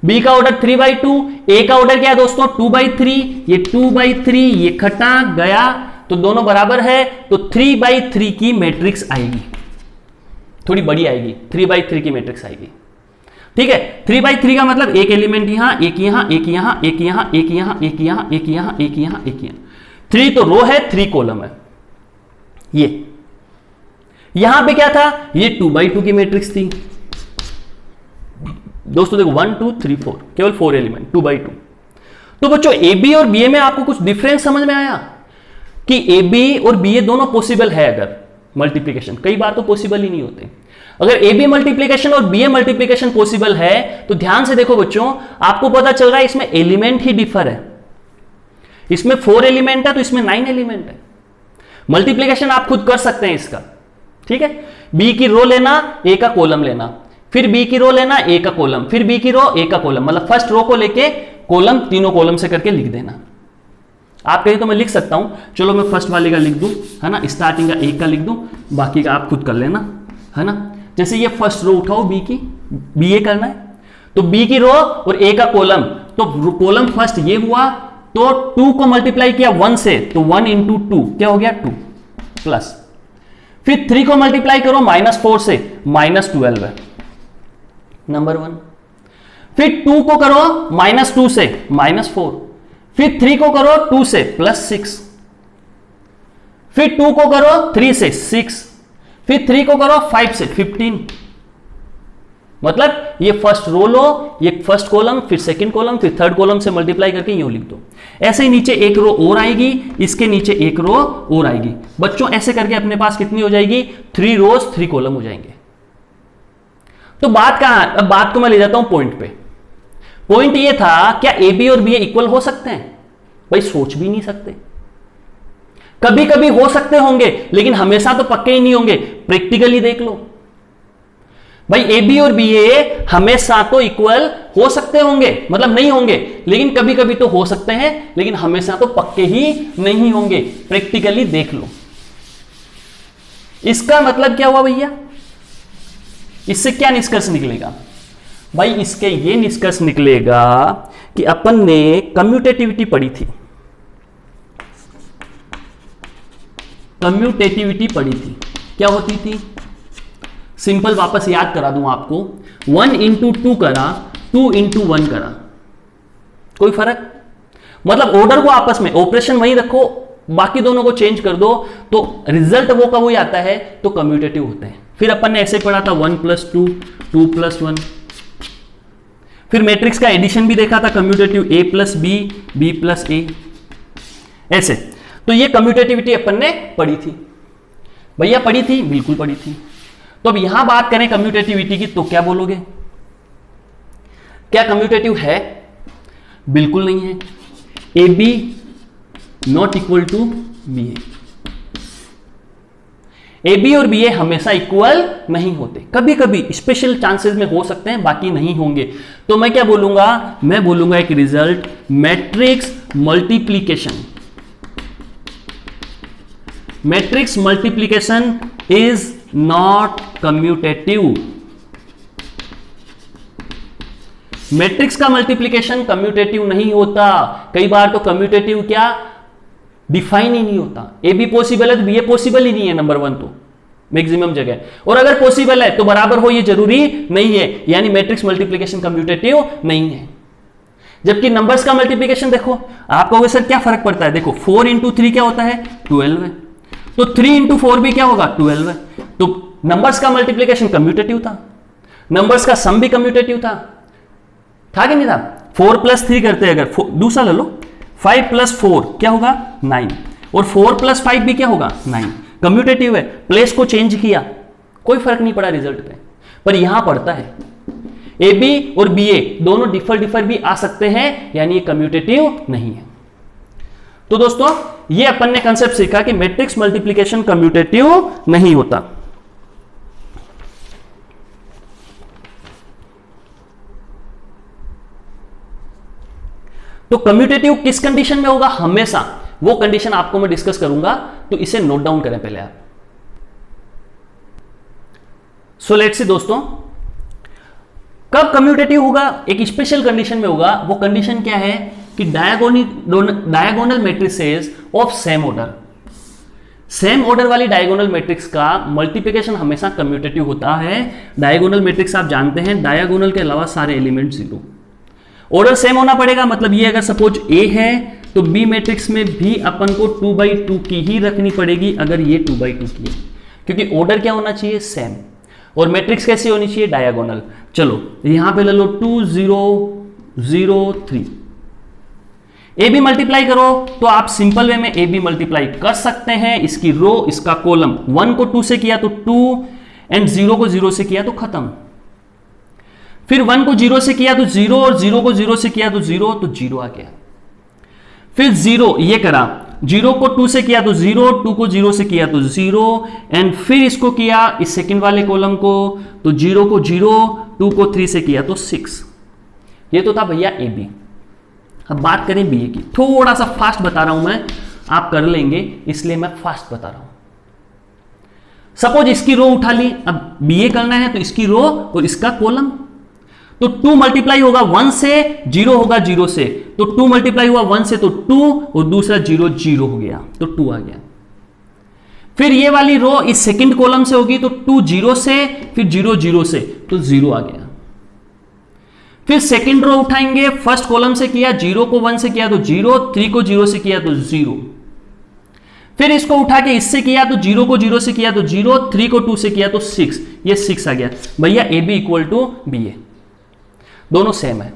बी का ऑर्डर 3/2, ए का ऑर्डर क्या है दोस्तों 2/3, ये 2/3 ये खटा गया तो दोनों बराबर है, तो 3/3 की मैट्रिक्स आएगी, थोड़ी बड़ी आएगी, 3/3 की मैट्रिक्स आएगी। ठीक है, 3/3 का मतलब एक एलिमेंट यहां, एक यहां, एक यहां, एक यहां, एक यहां, एक यहां, एक यहां, एक यहां, एक यहां। 3 तो रो है, 3 कॉलम है। ये यहां पे क्या था? ये 2/2 की मैट्रिक्स थी दोस्तों। देखो 1 2 3 4, केवल 4 एलिमेंट 2/2। तो बच्चों ए बी और बी ए में आपको कुछ डिफरेंस समझ में आया कि ए बी और बी ए दोनों पॉसिबल है अगर मल्टीप्लीकेशन, कई बार तो पॉसिबल ही नहीं होते। अगर ए बी मल्टीप्लीकेशन और बी ए मल्टीप्लीकेशन पॉसिबल है तो ध्यान से देखो बच्चों, आपको पता चल रहा है इसमें एलिमेंट ही डिफर है। इसमें 4 एलिमेंट है तो इसमें 9 एलिमेंट है। मल्टीप्लीकेशन आप खुद कर सकते हैं इसका। ठीक है, बी की रो लेना, ए का कॉलम लेना, फिर बी की रो लेना, ए का कॉलम, फिर बी की रो, ए का कॉलम, मतलब फर्स्ट रो को लेके कॉलम, तीनों कॉलम से करके लिख देना। आप कहें तो मैं लिख सकता हूं, चलो मैं फर्स्ट वाले का लिख दूं, है ना, स्टार्टिंग का एक का लिख दूं, बाकी का आप खुद कर लेना, है ना। जैसे ये फर्स्ट रो उठाओ बी की, बी ए करना है तो बी की रो और ए का कॉलम, तो कॉलम फर्स्ट ये हुआ, तो 2 को मल्टीप्लाई किया 1 से, तो 1 × 2 क्या हो गया 2 प्लस, फिर 3 को मल्टीप्लाई करो -4 से, -12 है नंबर 1, फिर 2 को करो -2 से -4, फिर 3 को करो 2 से +6, फिर 2 को करो 3 से 6, फिर 3 को करो 5 से 15। मतलब ये फर्स्ट रो लो, ये फर्स्ट कॉलम, फिर सेकंड कॉलम, फिर थर्ड कॉलम से मल्टीप्लाई करके यूं लिख दो। ऐसे ही नीचे एक रो और आएगी, इसके नीचे एक रो और आएगी। बच्चों ऐसे करके अपने पास कितनी हो जाएगी? 3 रोज 3 कॉलम हो जाएंगे। तो बात कहां? अब बात को मैं ले जाता हूं पॉइंट पे। पॉइंट ये था, क्या ए बी और बी ए इक्वल हो सकते हैं? भाई सोच भी नहीं सकते। कभी कभी हो सकते होंगे, लेकिन हमेशा तो पक्के ही नहीं होंगे। प्रैक्टिकली देख लो भाई, ए बी और बी ए हमेशा तो इक्वल हो सकते होंगे, मतलब नहीं होंगे, लेकिन कभी कभी तो हो सकते हैं, लेकिन हमेशा तो पक्के ही नहीं होंगे। प्रैक्टिकली देख लो। इसका मतलब क्या हुआ भैया? इससे क्या निष्कर्ष निकलेगा भाई? इसके ये निष्कर्ष निकलेगा कि अपन ने कम्यूटेटिविटी पढ़ी थी, कम्यूटेटिविटी पढ़ी थी। क्या होती थी? सिंपल वापस याद करा दूं आपको, 1 × 2 करा, 2 × 1 करा, कोई फर्क? मतलब ऑर्डर को आपस में, ऑपरेशन वही रखो, बाकी दोनों को चेंज कर दो, तो रिजल्ट वो का वही आता है, तो कम्यूटेटिव होते हैं। फिर अपन ने ऐसे पढ़ा था 1 + 2 2 + 1। फिर मैट्रिक्स का एडिशन भी देखा था, commutative A + B B + A, ऐसे। तो ये कम्यूटेटिविटी अपन ने पढ़ी थी भैया, पढ़ी थी, बिल्कुल पढ़ी थी। तो अब यहां बात करें कम्यूटेटिविटी की, तो क्या बोलोगे? क्या कम्यूटेटिव है? बिल्कुल नहीं है। A B not equal to B A. A B और बी ए हमेशा इक्वल नहीं होते, कभी कभी स्पेशल चांसेस में हो सकते हैं, बाकी नहीं होंगे। तो मैं क्या बोलूंगा? मैं बोलूंगा एक result, matrix multiplication, matrix multiplication is not commutative. Matrix का मल्टीप्लिकेशन कम्यूटेटिव नहीं होता। कई बार तो कम्यूटेटिव क्या डिफाइन ही नहीं होता। ए बी पॉसिबल है तो बी ए पॉसिबल ही नहीं है, नंबर वन तो मैक्सिमम जगह, और अगर पॉसिबल है तो बराबर हो ये जरूरी नहीं है, यानी मैट्रिक्स मल्टीप्लिकेशन कम्यूटेटिव नहीं है। जबकि नंबर्स का मल्टीप्लिकेशन देखो, आप कहोगे सर क्या फर्क पड़ता है, देखो 4 इंटू 3 क्या होता है 12 है, तो 3 इंटू 4 भी क्या होगा 12 है। तो नंबर्स का मल्टीप्लिकेशन कम्यूटेटिव था, नंबर्स का सम भी कम्यूटेटिव था कि नहीं था। 4 प्लस 3 करते हैं अगर, दूसरा ले लो 5 प्लस 4 क्या होगा 9, और 4 प्लस 5 भी क्या होगा 9, कम्यूटेटिव है। प्लेस को चेंज किया कोई फर्क नहीं पड़ा रिजल्ट पे, पर यहां पड़ता है। ए बी और बी ए दोनों डिफर भी आ सकते हैं, यानी ये कम्यूटेटिव नहीं है। तो दोस्तों ये अपन ने कंसेप्ट सीखा कि मैट्रिक्स मल्टीप्लिकेशन कम्यूटेटिव नहीं होता। तो कम्यूटेटिव किस कंडीशन में होगा, हमेशा वो कंडीशन आपको मैं डिस्कस करूंगा, तो इसे नोट डाउन करें पहले आप। सो लेट्स सी दोस्तों, कब कम्यूटेटिव होगा, एक स्पेशल कंडीशन में होगा। वो कंडीशन क्या है कि diagonal matrices of same order, same order वाली डायगोनल मैट्रिक्स का मल्टीप्लिकेशन हमेशा कम्यूटेटिव होता है। डायगोनल मैट्रिक्स आप जानते हैं, डायगोनल के अलावा सारे एलिमेंट 0, ऑर्डर सेम होना पड़ेगा। मतलब ये अगर सपोज ए है तो बी मैट्रिक्स में भी अपन को 2/2 की ही रखनी पड़ेगी, अगर ये 2/2 की है, क्योंकि ऑर्डर क्या होना चाहिए सेम, और मैट्रिक्स कैसी होनी चाहिए डायगोनल। चलो यहां पे ले लो 2 0 0 3, ए बी मल्टीप्लाई करो तो आप सिंपल वे में ए बी मल्टीप्लाई कर सकते हैं। इसकी रो इसका कॉलम, 1 को 2 से किया तो 2 एंड 0 को 0 से किया तो खत्म। फिर 1 को 0 से किया तो 0 और 0 को 0 से किया तो 0, तो 0 आ गया। फिर 0 ये करा, 0 को 2 से किया तो 0, 2 को 0 से किया तो 0, एंड फिर इसको किया इस सेकंड वाले कॉलम को, तो 0 को 0, 2 को 3 से किया तो 6। ये तो था भैया ए बी। अब बात करें बी ए की, थोड़ा सा फास्ट बता रहा हूं मैं, आप कर लेंगे इसलिए मैं फास्ट बता रहा हूं। सपोज इसकी रो उठा ली, अब बी ए करना है तो इसकी रो और इसका कॉलम, तो 2 मल्टीप्लाई होगा 1 से, 0 होगा 0 से, तो 2 मल्टीप्लाई हुआ 1 से तो 2, और दूसरा 0 0 हो गया तो 2 आ गया। फिर ये वाली रो इस सेकंड कॉलम से होगी तो 2 0 से, फिर 0 0 से, तो 0 आ गया। फिर सेकंड रो उठाएंगे, फर्स्ट कॉलम से किया, 0 को 1 से किया तो 0, 3 को 0 से किया तो 0, फिर इसको उठा के इससे किया तो 0 को 0 से किया तो 0, 3 को 2 से किया तो 6, ये 6 आ गया। भैया A B equal to B A, दोनों सेम है,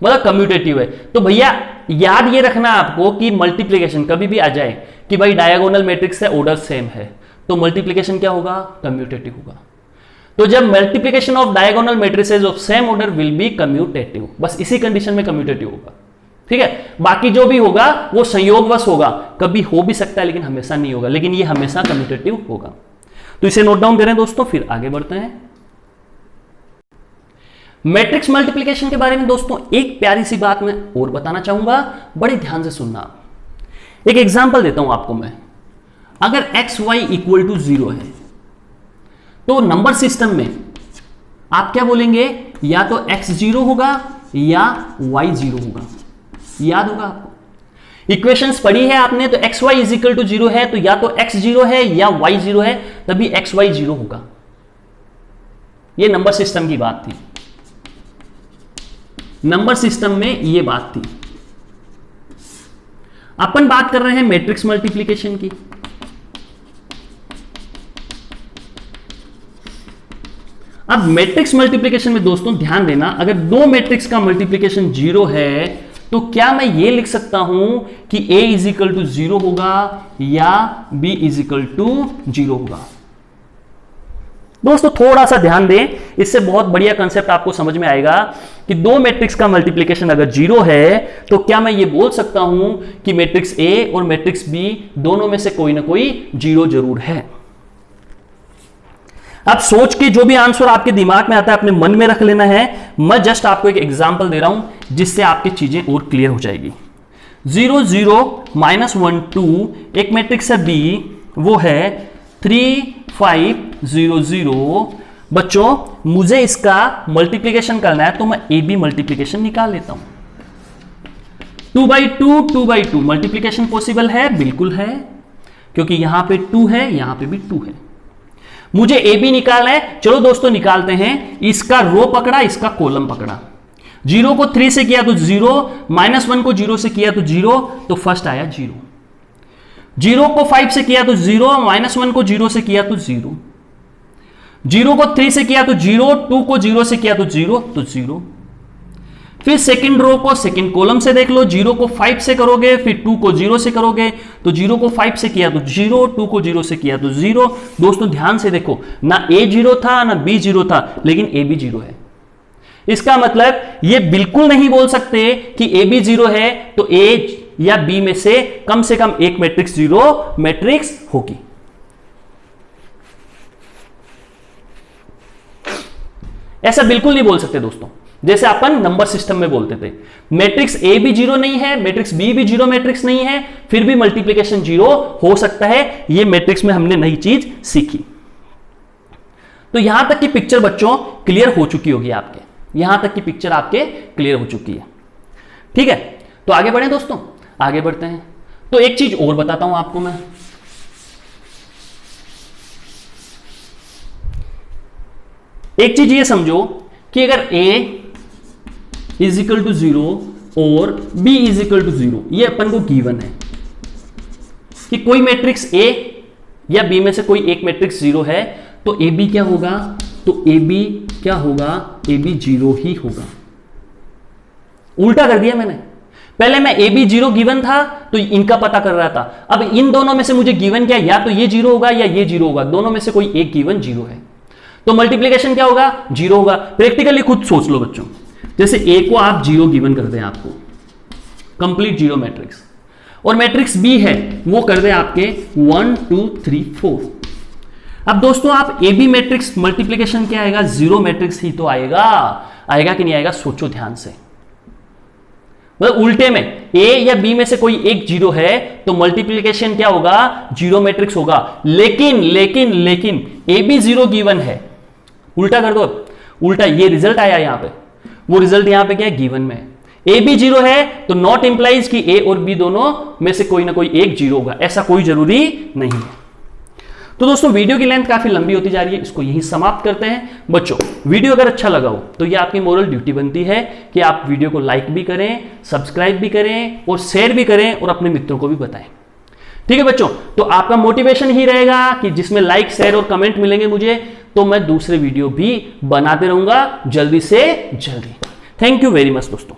मतलब कम्यूटेटिव है। तो भैया याद ये रखना आपको कि मल्टीप्लिकेशन कभी भी आ जाए कि भाई डायगोनल मैट्रिक्स है, ऑर्डर सेम है, तो मल्टीप्लिकेशन क्या होगा कम्यूटेटिव होगा। तो जब multiplication of diagonal matrices of same order will be commutative, बस इसी कंडीशन में कम्यूटेटिव होगा। ठीक है, बाकी जो भी होगा वो संयोगवश होगा, कभी हो भी सकता है लेकिन हमेशा नहीं होगा, लेकिन ये हमेशा कम्यूटेटिव होगा। तो इसे नोट डाउन करें दोस्तों, फिर आगे बढ़ते हैं। मैट्रिक्स मल्टीप्लिकेशन के बारे में दोस्तों एक प्यारी सी बात मैं और बताना चाहूंगा, बड़े ध्यान से सुनना। एक एग्जांपल देता हूं आपको मैं, अगर एक्स वाई इक्वल टू 0 है तो नंबर सिस्टम में आप क्या बोलेंगे, या तो x 0 होगा या y 0 होगा। याद होगा आपको, इक्वेशंस पढ़ी है आपने, तो X Y is equal to 0 है तो या तो x 0 है या y 0 है, तभी एक्स वाई 0 होगा। यह नंबर सिस्टम की बात थी, नंबर सिस्टम में यह बात थी। अपन बात कर रहे हैं मैट्रिक्स मल्टीप्लिकेशन की। अब मैट्रिक्स मल्टीप्लिकेशन में दोस्तों ध्यान देना, अगर दो मैट्रिक्स का मल्टीप्लिकेशन 0 है तो क्या मैं ये लिख सकता हूं कि A इज इक्वल टू 0 होगा या B इज इक्वल टू 0 होगा। दोस्तों थोड़ा सा ध्यान दें, इससे बहुत बढ़िया कंसेप्ट आपको समझ में आएगा कि दो मैट्रिक्स का मल्टीप्लिकेशन अगर 0 है तो क्या मैं ये बोल सकता हूं कि मैट्रिक्स A और मैट्रिक्स B दोनों में से कोई ना कोई 0 जरूर है। अब सोच के जो भी आंसर आपके दिमाग में आता है अपने मन में रख लेना है। मैं जस्ट आपको एक एग्जांपल दे रहा हूं जिससे आपकी चीजें और क्लियर हो जाएगी। 0 0 -1 2 एक मैट्रिक्स है B, वो है 3 5 0 0 बच्चों मुझे इसका मल्टीप्लीकेशन करना है तो मैं ए बी मल्टीप्लीकेशन निकाल लेता हूं। 2/2 मल्टीप्लीकेशन पॉसिबल है, बिल्कुल है, क्योंकि यहां पे 2 है, यहां पे भी 2 है। मुझे ए बी निकालना है, चलो दोस्तों निकालते हैं। इसका रो पकड़ा, इसका कॉलम पकड़ा। 0 को 3 से किया तो 0, -1 को 0 से किया तो 0, तो फर्स्ट आया 0। 0 को 5 से किया तो 0, -1 को 0 से किया तो 0, 0 को 3 से किया तो 0, 2 को 0 से किया तो 0, तो 0। फिर सेकंड रो को सेकंड कॉलम से देख लो, 0 को 5 से करोगे, फिर 2 को 0 से करोगे, तो 0 को 5 से किया तो 0, 2 को 0 से किया तो 0। दोस्तों ध्यान से देखो, ना A 0 था ना B 0 था, लेकिन A भी 0 है। इसका मतलब ये बिल्कुल नहीं बोल सकते कि A B 0 है तो A या B में से कम एक मैट्रिक्स 0 मैट्रिक्स होगी। ऐसा बिल्कुल नहीं बोल सकते दोस्तों, जैसे अपन नंबर सिस्टम में बोलते थे, मैट्रिक्स ए भी 0 नहीं है, मैट्रिक्स बी भी 0 मैट्रिक्स नहीं है, फिर भी मल्टीप्लिकेशन 0 हो सकता है। ये मैट्रिक्स में हमने नई चीज सीखी। तो यहां तक की पिक्चर बच्चों क्लियर हो चुकी होगी आपके, यहां तक की पिक्चर आपके क्लियर हो चुकी है। ठीक है, तो आगे बढ़े दोस्तों, आगे बढ़ते हैं। तो एक चीज और बताता हूं आपको मैं, एक चीज ये समझो कि अगर a इज इक्वल टू 0 और b इज इक्वल टू 0, ये अपन को गिवन है कि कोई मैट्रिक्स a या b में से कोई एक मैट्रिक्स 0 है, तो ए बी क्या होगा, तो ए बी क्या होगा, ए बी 0 ही होगा। उल्टा कर दिया मैंने, पहले मैं ए बी 0 गिवन था तो इनका पता कर रहा था, अब इन दोनों में से मुझे गिवन क्या, या तो ये 0 होगा या ये 0 होगा, दोनों में से कोई एक गिवन 0 है, तो मल्टीप्लिकेशन क्या होगा, 0 होगा। प्रैक्टिकली खुद सोच लो बच्चों, जैसे ए को आप 0 गिवन कर दें आपको, कंप्लीट 0 मैट्रिक्स, और मैट्रिक्स बी है वो कर दे आपके 1 2 3 4। अब दोस्तों आप ए बी मैट्रिक्स मल्टीप्लिकेशन क्या आएगा, 0 मैट्रिक्स ही तो आएगा, आएगा कि नहीं आएगा, सोचो ध्यान से। मतलब उल्टे में ए या बी में से कोई एक 0 है तो मल्टीप्लिकेशन क्या होगा, 0 मैट्रिक्स होगा। लेकिन लेकिन लेकिन ए बी 0 गिवन है, उल्टा कर दो, उल्टा ये रिजल्ट आया यहां पे, वो रिजल्ट यहां पे क्या है, गिवन में ए बी 0 है, तो नॉट इंप्लाइज कि ए और बी दोनों में से कोई ना कोई एक 0 होगा, ऐसा कोई जरूरी नहीं है। तो दोस्तों वीडियो की लेंथ काफी लंबी होती जा रही है, इसको यहीं समाप्त करते हैं। बच्चों वीडियो अगर अच्छा लगा हो तो ये आपकी मोरल ड्यूटी बनती है कि आप वीडियो को लाइक भी करें, सब्सक्राइब भी करें और शेयर भी करें और अपने मित्रों को भी बताएं। ठीक है बच्चों, तो आपका मोटिवेशन ही रहेगा कि जिसमें लाइक शेयर और कमेंट मिलेंगे मुझे, तो मैं दूसरे वीडियो भी बनाते रहूंगा जल्दी से जल्दी। थैंक यू वेरी मच दोस्तों।